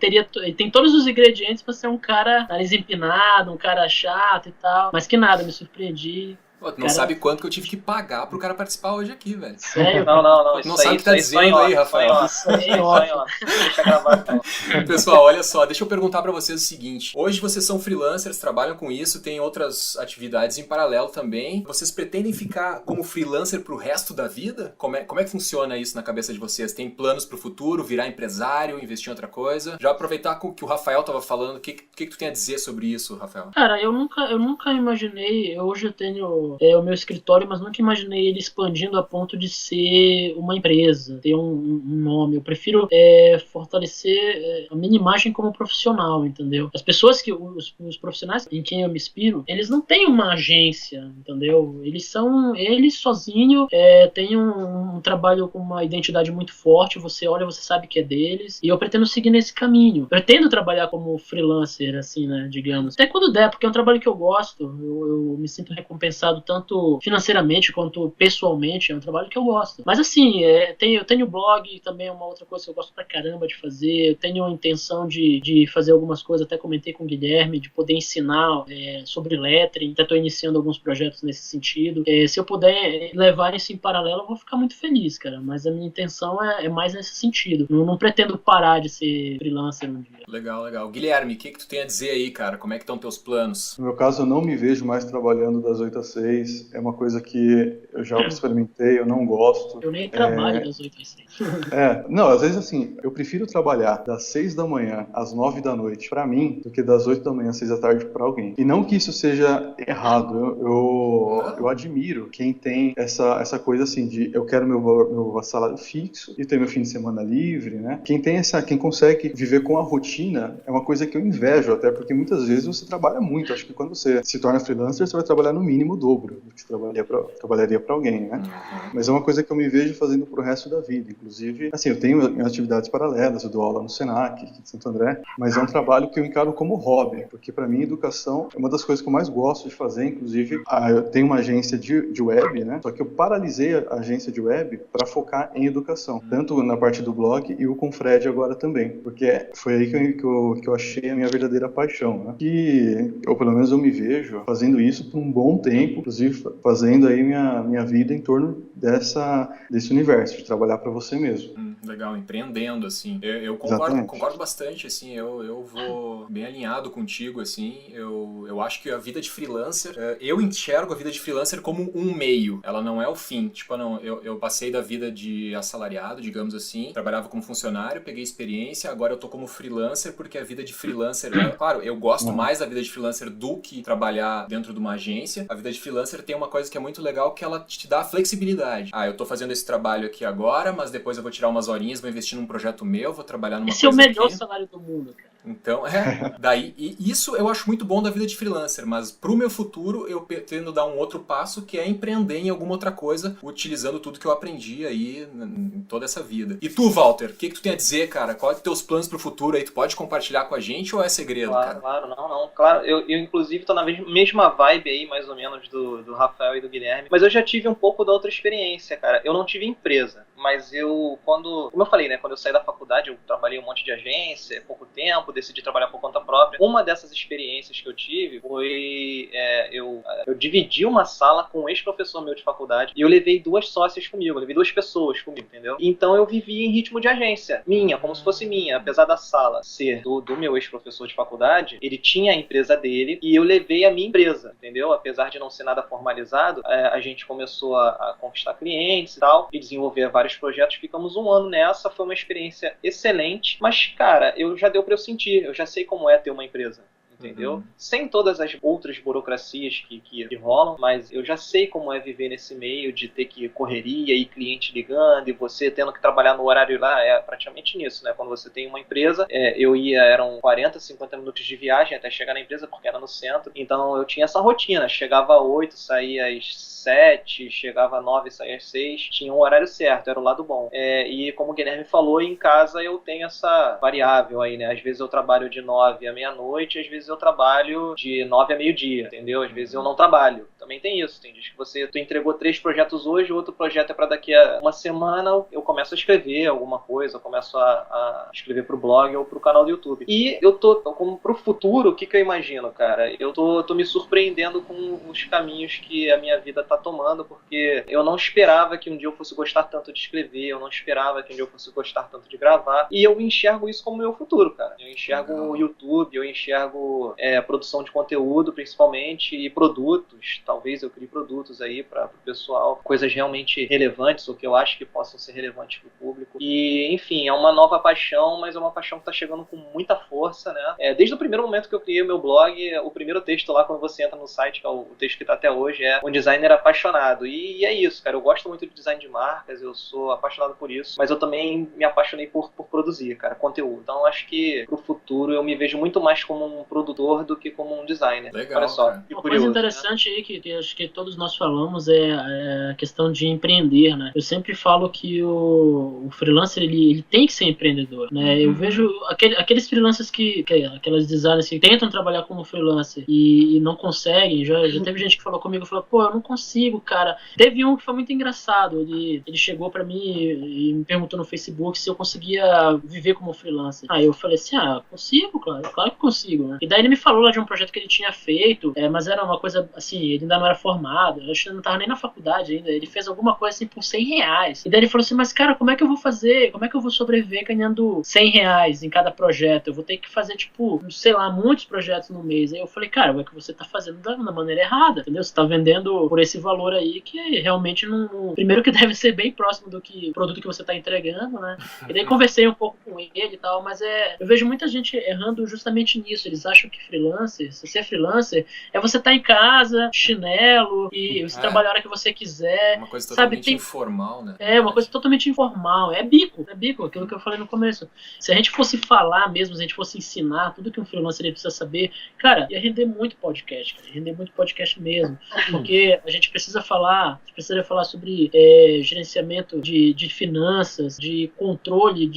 tem todos os ingredientes pra ser um cara nariz empinado, um cara chato e tal. Mas que nada, me surpreendi. Pô, tu não sabe quanto que eu tive que pagar pro cara participar hoje aqui, velho. Sério? Não. Não sabe o que tá dizendo aí, Rafael. Isso aí, ó. Deixa gravado, então. Pessoal, olha só, deixa eu perguntar pra vocês o seguinte. Hoje vocês são freelancers, trabalham com isso, têm outras atividades em paralelo também. Vocês pretendem ficar como freelancer pro resto da vida? Como é que funciona isso na cabeça de vocês? Tem planos pro futuro, virar empresário, investir em outra coisa? Já aproveitar com o que o Rafael tava falando, o que tu tem a dizer sobre isso, Rafael? Cara, eu nunca imaginei, hoje eu tenho o meu escritório, mas nunca imaginei ele expandindo a ponto de ser uma empresa, ter um nome. Eu prefiro fortalecer a minha imagem como profissional, entendeu? As pessoas os profissionais em quem eu me inspiro, eles não têm uma agência, entendeu? Eles sozinhos têm um trabalho com uma identidade muito forte, você olha, você sabe que é deles, e eu pretendo seguir nesse caminho. Pretendo trabalhar como freelancer, assim, né, digamos. Até quando der, porque é um trabalho que eu gosto, eu me sinto recompensado tanto financeiramente quanto pessoalmente, é um trabalho que eu gosto. Mas assim, eu tenho blog, também é uma outra coisa que eu gosto pra caramba de fazer, eu tenho a intenção de fazer algumas coisas, até comentei com o Guilherme, de poder ensinar sobre lettering, até tô iniciando alguns projetos nesse sentido. Se eu puder levar isso em paralelo, eu vou ficar muito feliz, cara, mas a minha intenção é mais nesse sentido. Eu não pretendo parar de ser freelancer um dia. Legal. Guilherme, o que tu tem a dizer aí, cara? Como é que estão teus planos? No meu caso, eu não me vejo mais trabalhando das 8 às 6. É uma coisa que eu já experimentei, eu não gosto. Eu nem trabalho das 8 às 6. Não, às vezes assim, eu prefiro trabalhar das 6 da manhã às 9 da noite pra mim, do que das 8 da manhã às 6 da tarde pra alguém. E não que isso seja errado, eu admiro quem tem essa coisa assim de eu quero meu salário fixo e ter meu fim de semana livre, né? Quem consegue viver com a rotina é uma coisa que eu invejo, até porque muitas vezes você trabalha muito. Acho que quando você se torna freelancer, você vai trabalhar no mínimo o dobro do que você trabalharia para alguém, né? Mas é uma coisa que eu me vejo fazendo pro resto da vida. Inclusive, assim, eu tenho minhas atividades paralelas, eu dou aula no Senac, aqui de Santo André, mas é um trabalho que eu encaro como hobby, porque para mim educação é uma das coisas que eu mais gosto de fazer. Inclusive, eu tenho uma agência de web, né? Só que eu paralisei a agência de web para focar em educação, tanto na parte do blog e o Confred agora também, porque foi aí que eu achei a minha verdadeira paixão, né? Ou pelo menos eu me vejo fazendo isso por um bom tempo, inclusive fazendo aí minha vida em torno desse universo, de trabalhar para você mesmo. Legal, empreendendo, assim. Eu concordo bastante, assim, eu vou bem alinhado contigo, assim, eu acho que a vida de freelancer, eu enxergo a vida de freelancer como um meio, ela não é o fim, tipo, não, eu passei da vida de assalariado, digamos assim, trabalhava como funcionário, peguei experiência, agora eu tô como freelancer, porque a vida de freelancer, claro, eu gosto mais da vida de freelancer do que trabalhar dentro de uma agência. A vida de freelancer tem uma coisa que é muito legal, que ela te dá flexibilidade. Eu tô fazendo esse trabalho aqui agora, mas depois eu vou tirar umas horinhas, vou investir num projeto meu, vou trabalhar numa coisa aqui. Esse é o melhor salário do mundo, cara. Então, daí, e isso eu acho muito bom da vida de freelancer, mas pro meu futuro eu pretendo dar um outro passo, que é empreender em alguma outra coisa, utilizando tudo que eu aprendi aí em toda essa vida. E tu, Walter, o que tu tem a dizer, cara? Qual é os teus planos pro futuro aí? Tu pode compartilhar com a gente ou é segredo, cara? Claro, eu inclusive tô na mesma vibe aí, mais ou menos, do Rafael e do Guilherme, mas eu já tive um pouco da outra experiência, cara. Eu não tive empresa, mas como eu falei, né, quando eu saí da faculdade, eu trabalhei um monte de agência, pouco tempo. decidi trabalhar por conta própria. Uma dessas experiências que eu tive foi eu dividi uma sala com um ex-professor meu de faculdade e eu levei 2 sócias comigo, eu levei 2 pessoas comigo, entendeu? Então eu vivia em ritmo de agência, minha, como se fosse minha, apesar da sala ser do meu ex-professor de faculdade, ele tinha a empresa dele e eu levei a minha empresa, entendeu? Apesar de não ser nada formalizado, a gente começou a conquistar clientes e tal, e desenvolver vários projetos, ficamos 1 ano nessa, foi uma experiência excelente, mas, cara, já deu pra eu sentir, eu já sei como é ter uma empresa. Entendeu? Sem todas as outras burocracias que rolam, mas eu já sei como é viver nesse meio de ter que correria e cliente ligando e você tendo que trabalhar no horário lá, é praticamente nisso, né? Quando você tem uma empresa, eram 40, 50 minutos de viagem até chegar na empresa, porque era no centro, então eu tinha essa rotina, chegava às 8, saía às 7, chegava às 9, saía às 6, tinha um horário certo, era o lado bom. E como o Guilherme falou, em casa eu tenho essa variável aí, né? Às vezes eu trabalho de 9 à meia-noite, às vezes eu trabalho de 9 a meio-dia, entendeu? Às vezes eu não trabalho. Também tem isso. Tem dias que tu entregou 3 projetos hoje, o outro projeto é para daqui a uma semana, eu começo a escrever alguma coisa, eu começo a escrever pro blog ou pro canal do YouTube. E eu como pro futuro, o que eu imagino, cara? Eu tô me surpreendendo com os caminhos que a minha vida tá tomando, porque eu não esperava que um dia eu fosse gostar tanto de escrever, eu não esperava que um dia eu fosse gostar tanto de gravar, e eu enxergo isso como meu futuro, cara. Eu enxergo o YouTube, eu enxergo produção de conteúdo, principalmente, e produtos. Talvez eu crie produtos aí para o pessoal, coisas realmente relevantes, ou que eu acho que possam ser relevantes para o público. E, enfim, é uma nova paixão, mas é uma paixão que está chegando com muita força, né? Desde o primeiro momento que eu criei o meu blog, o primeiro texto lá, quando você entra no site, que é o texto que está até hoje, é um designer apaixonado. E é isso, cara. Eu gosto muito de design de marcas, eu sou apaixonado por isso, mas eu também me apaixonei por produzir, cara, conteúdo. Então, acho que pro futuro eu me vejo muito mais como um produtor do que como um designer. Legal, olha só, uma coisa interessante, né? Aí que acho que todos nós falamos é a questão de empreender, né? Eu sempre falo que o freelancer ele tem que ser empreendedor, né? Eu vejo aqueles freelancers aquelas designers que tentam trabalhar como freelancer e não conseguem. Já teve gente que falou comigo, pô, eu não consigo, cara. Teve um que foi muito engraçado, ele chegou pra mim e me perguntou no Facebook se eu conseguia viver como freelancer. Aí eu falei assim, consigo, claro que consigo, né? E daí ele me falou lá de um projeto que ele tinha feito, mas era uma coisa assim, ele ainda não era formado, eu acho que ele não tava nem na faculdade ainda, ele fez alguma coisa assim por R$100. E daí ele falou assim, mas cara, como é que eu vou fazer? Como é que eu vou sobreviver ganhando R$100 em cada projeto? Eu vou ter que fazer, tipo, sei lá, muitos projetos no mês. Aí eu falei, cara, é que você tá fazendo da maneira errada, entendeu? Você tá vendendo por esse valor aí que realmente não... Primeiro que deve ser bem próximo do que o produto que você tá entregando, né? E daí conversei um pouco com ele e tal, mas eu vejo muita gente errando justamente nisso. Eles acham que freelancer, se você é freelancer, é você estar em casa, chinelo, e você trabalhar a hora que você quiser. Uma coisa totalmente informal, né? Uma coisa totalmente informal. É bico, aquilo que eu falei no começo. Se a gente fosse falar mesmo, se a gente fosse ensinar tudo que um freelancer precisa saber, cara, ia render muito podcast, cara, ia render muito podcast mesmo. Porque a gente precisa falar sobre gerenciamento de finanças, de controle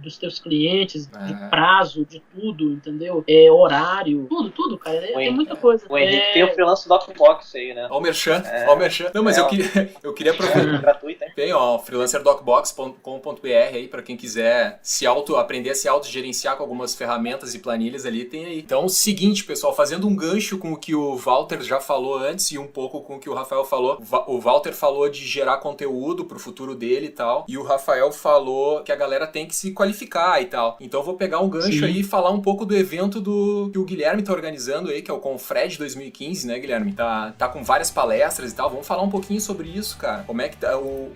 dos teus clientes, de prazo, de tudo, entendeu? Horário, tudo, cara. Tem muita coisa. O Henrique tem o freelance Docbox aí, né? Ó o merchan. Não, mas eu queria aproveitar. Gratuito, hein? Tem, freelancerDocbox.com.br aí, pra quem quiser aprender a se autogerenciar com algumas ferramentas e planilhas ali, tem aí. Então, seguinte, pessoal, fazendo um gancho com o que o Walter já falou antes e um pouco com o que o Rafael falou. O Walter falou de gerar conteúdo pro futuro dele e tal, e o Rafael falou que a galera tem que se qualificar e tal. Então, eu vou pegar um gancho aí e falar um pouco do evento que o Guilherme tá organizando aí, que é o Confred 2015, né, Guilherme? Tá com várias palestras e tal. Vamos falar um pouquinho sobre isso, cara. Como é que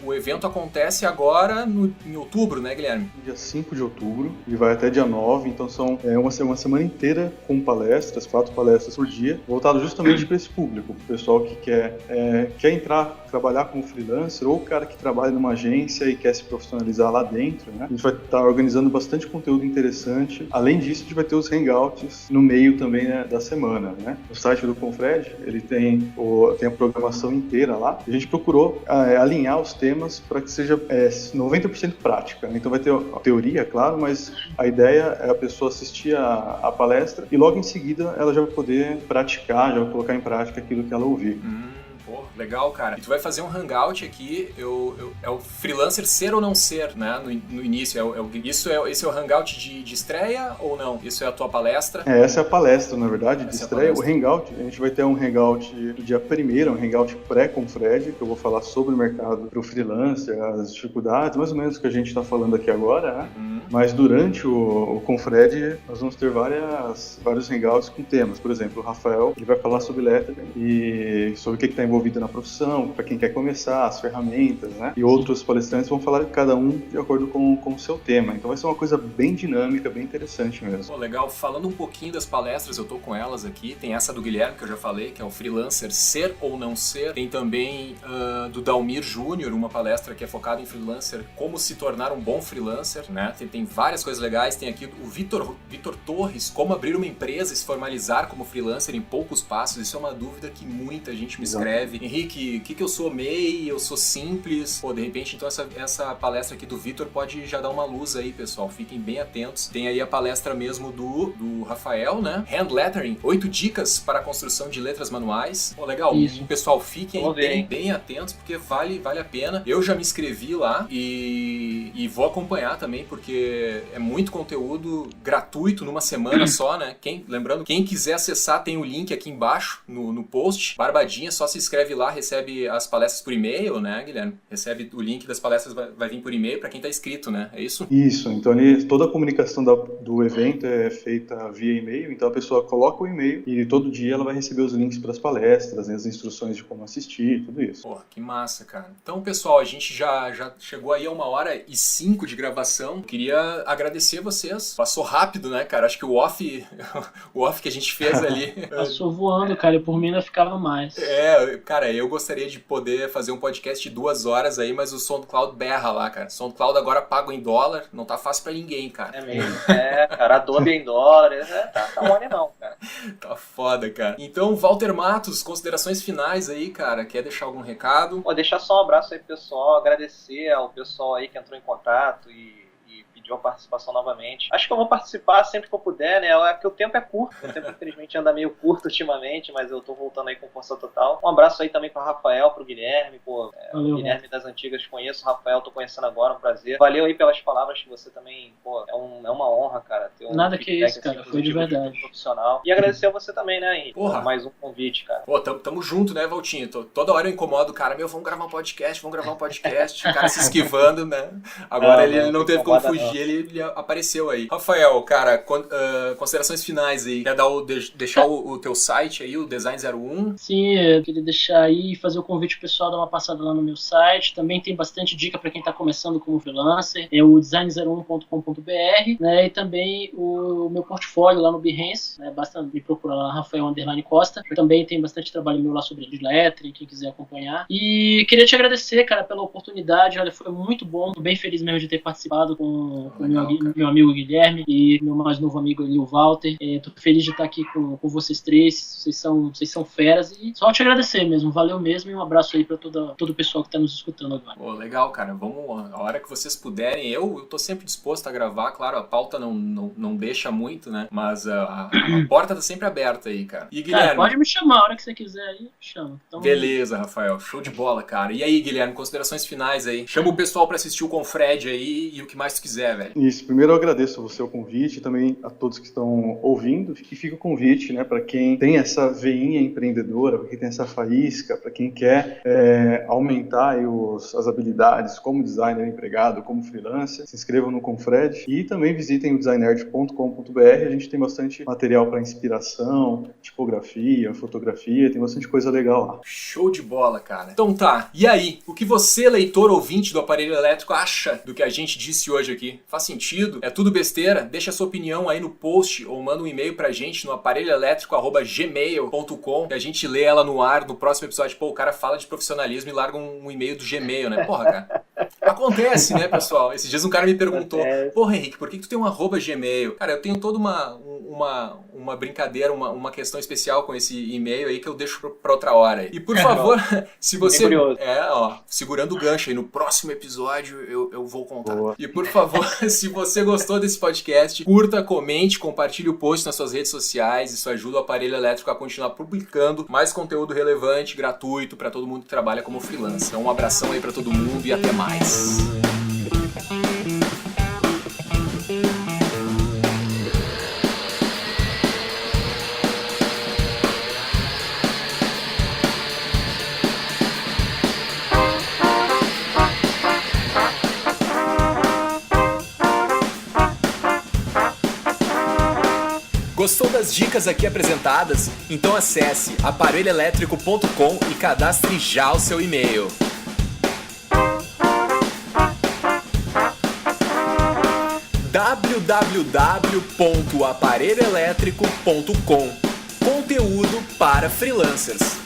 o evento acontece agora em outubro, né, Guilherme? Dia 5 de outubro e vai até dia 9, então são uma semana inteira com palestras, 4 palestras por dia, voltado justamente para esse público, pro pessoal que quer entrar, trabalhar como freelancer, ou o cara que trabalha numa agência e quer se profissionalizar lá dentro, né? A gente vai estar organizando bastante conteúdo interessante. Além disso, a gente vai ter os hangouts no meio também, né, da semana, né? O site do Confred, ele tem a programação inteira lá. A gente procurou alinhar os temas para que seja 90% prática, né? Então vai ter a teoria, claro, mas a ideia é a pessoa assistir a palestra e logo em seguida ela já vai poder praticar, já vai colocar em prática aquilo que ela ouvir. Pô, legal, cara. E tu vai fazer um hangout aqui, é o freelancer ser ou não ser, né? No início. Esse é o hangout de estreia ou não? Isso é a tua palestra? Essa é a palestra, na verdade, de estreia. O hangout, a gente vai ter um hangout no dia 1º, um hangout pré-Confred, que eu vou falar sobre o mercado para o freelancer, as dificuldades, mais ou menos o que a gente está falando aqui agora, né? Mas durante o Confred, nós vamos ter vários hangouts com temas. Por exemplo, o Rafael, ele vai falar sobre lettering e sobre o que está envolvido na profissão, para quem quer começar, as ferramentas, né? E outros palestrantes vão falar de cada um de acordo com o seu tema. Então vai ser uma coisa bem dinâmica, bem interessante mesmo. Pô, legal. Falando um pouquinho das palestras, eu tô com elas aqui. Tem essa do Guilherme, que eu já falei, que é o freelancer ser ou não ser. Tem também do Dalmir Júnior, uma palestra que é focada em freelancer, como se tornar um bom freelancer, né? Tem várias coisas legais. Tem aqui o Vitor Torres, como abrir uma empresa e se formalizar como freelancer em poucos passos. Isso é uma dúvida que muita gente me escreve. Henrique, o que eu sou MEI? Eu sou simples? Pô, de repente, então essa palestra aqui do Vitor pode já dar uma luz aí, pessoal. Fiquem bem atentos. Tem aí a palestra mesmo do Rafael, né? Hand Lettering, 8 dicas para a construção de letras manuais. Pô, legal. Isso. Pessoal, fiquem bem atentos, porque vale a pena. Eu já me inscrevi lá e vou acompanhar também, porque é muito conteúdo gratuito numa semana só, né? Lembrando, quem quiser acessar, tem o link aqui embaixo no post. Barbadinha, só se inscreve lá, recebe as palestras por e-mail, né, Guilherme? Recebe o link das palestras, vai vir por e-mail para quem tá inscrito, né? É isso? Isso. Então, toda a comunicação do evento é feita via e-mail. Então, a pessoa coloca o e-mail e todo dia ela vai receber os links para as palestras, né, as instruções de como assistir, tudo isso. Pô, que massa, cara. Então, pessoal, a gente já chegou aí a 1h05 de gravação. Queria agradecer vocês. Passou rápido, né, cara? Acho que o off que a gente fez ali... Passou voando, cara, e por mim ainda ficava mais. Cara, eu gostaria de poder fazer um podcast de 2 horas aí, mas o SoundCloud berra lá, cara. SoundCloud agora pago em dólar, não tá fácil pra ninguém, cara. É mesmo, cara, Adobe em dólares, tá mole não, cara. Tá foda, cara. Então, Walter Matos, considerações finais aí, cara. Quer deixar algum recado? Vou deixar só um abraço aí pro pessoal, agradecer ao pessoal aí que entrou em contato e pediu a participação novamente. Acho que eu vou participar sempre que eu puder, né? É que o tempo é curto. O tempo, infelizmente, anda meio curto ultimamente, mas eu tô voltando aí com força total. Um abraço aí também pro Rafael, pro Guilherme. Pô, o Guilherme das antigas conheço, o Rafael tô conhecendo agora, um prazer. Valeu aí pelas palavras que você também, pô, é uma honra, cara. Ter Nada que isso, cara. Foi de verdade. Profissional. E agradecer a você também, né, Henrique? Porra. Por mais um convite, cara. Pô, tamo junto, né, Valtinho? Toda hora eu incomodo o cara, vamos gravar um podcast. O cara se esquivando, né? Agora ele não teve como fugir, ele apareceu aí. Rafael, cara, considerações finais aí. Quer deixar o teu site aí, o Design01? Sim, eu queria deixar aí e fazer o convite pro pessoal dar uma passada lá no meu site. Também tem bastante dica para quem tá começando como freelancer. É o design01.com.br, né? E também o meu portfólio lá no Behance, né? Basta me procurar lá, Rafael_Costa. Eu também tem bastante trabalho meu lá sobre lettering, quem quiser acompanhar. E queria te agradecer, cara, pela oportunidade. Olha, foi muito bom. Tô bem feliz mesmo de ter participado com meu amigo Guilherme e meu mais novo amigo ali, o Walter. Tô feliz de estar aqui com vocês três. Vocês são feras e só te agradecer mesmo. Valeu mesmo e um abraço aí pra todo o pessoal que tá nos escutando agora. Pô, legal, cara. Vamos, a hora que vocês puderem. Eu tô sempre disposto a gravar. Claro, a pauta não deixa muito, né? Mas a porta tá sempre aberta aí, cara. E Guilherme... pode me chamar a hora que você quiser aí, me chama. Então, beleza, Rafael. Show de bola, cara. E aí, Guilherme, considerações finais aí. Chama o pessoal pra assistir o Confred aí e o que mais tu quiser, velho. Isso. Primeiro eu agradeço o seu convite e também a todos que estão ouvindo. E fica o convite, né, para quem tem essa veinha empreendedora, para quem tem essa faísca, para quem quer aumentar aí as habilidades como designer empregado, como freelancer, se inscrevam no Confred e também visitem o designerd.com.br. A gente tem bastante material para inspiração, tipografia, fotografia, tem bastante coisa legal lá. Show de bola, cara. Então tá, e aí? O que você, leitor ouvinte do Aparelho Elétrico, acha do que a gente disse hoje aqui? Faz sentido? É tudo besteira? Deixa a sua opinião aí no post ou manda um e-mail pra gente no aparelhoelétrico@gmail.com que a gente lê ela no ar no próximo episódio. Pô, o cara fala de profissionalismo e larga um e-mail do Gmail, né? Porra, cara. Acontece, né, pessoal? Esses dias um cara me perguntou, porra, Henrique, por que tu tem um @gmail? Cara, eu tenho toda uma brincadeira, uma questão especial com esse e-mail aí que eu deixo pra outra hora. E por favor, se você... segurando o gancho aí, no próximo episódio eu vou contar. Boa. E por favor, se você gostou desse podcast, curta, comente, compartilhe o post nas suas redes sociais. Isso ajuda o Aparelho Elétrico a continuar publicando mais conteúdo relevante, gratuito, pra todo mundo que trabalha como freelancer. Então, um abração aí pra todo mundo e até mais. Gostou das dicas aqui apresentadas? Então acesse aparelhoelétrico.com e cadastre já o seu e-mail. www.aparelhoelétrico.com. Conteúdo para freelancers.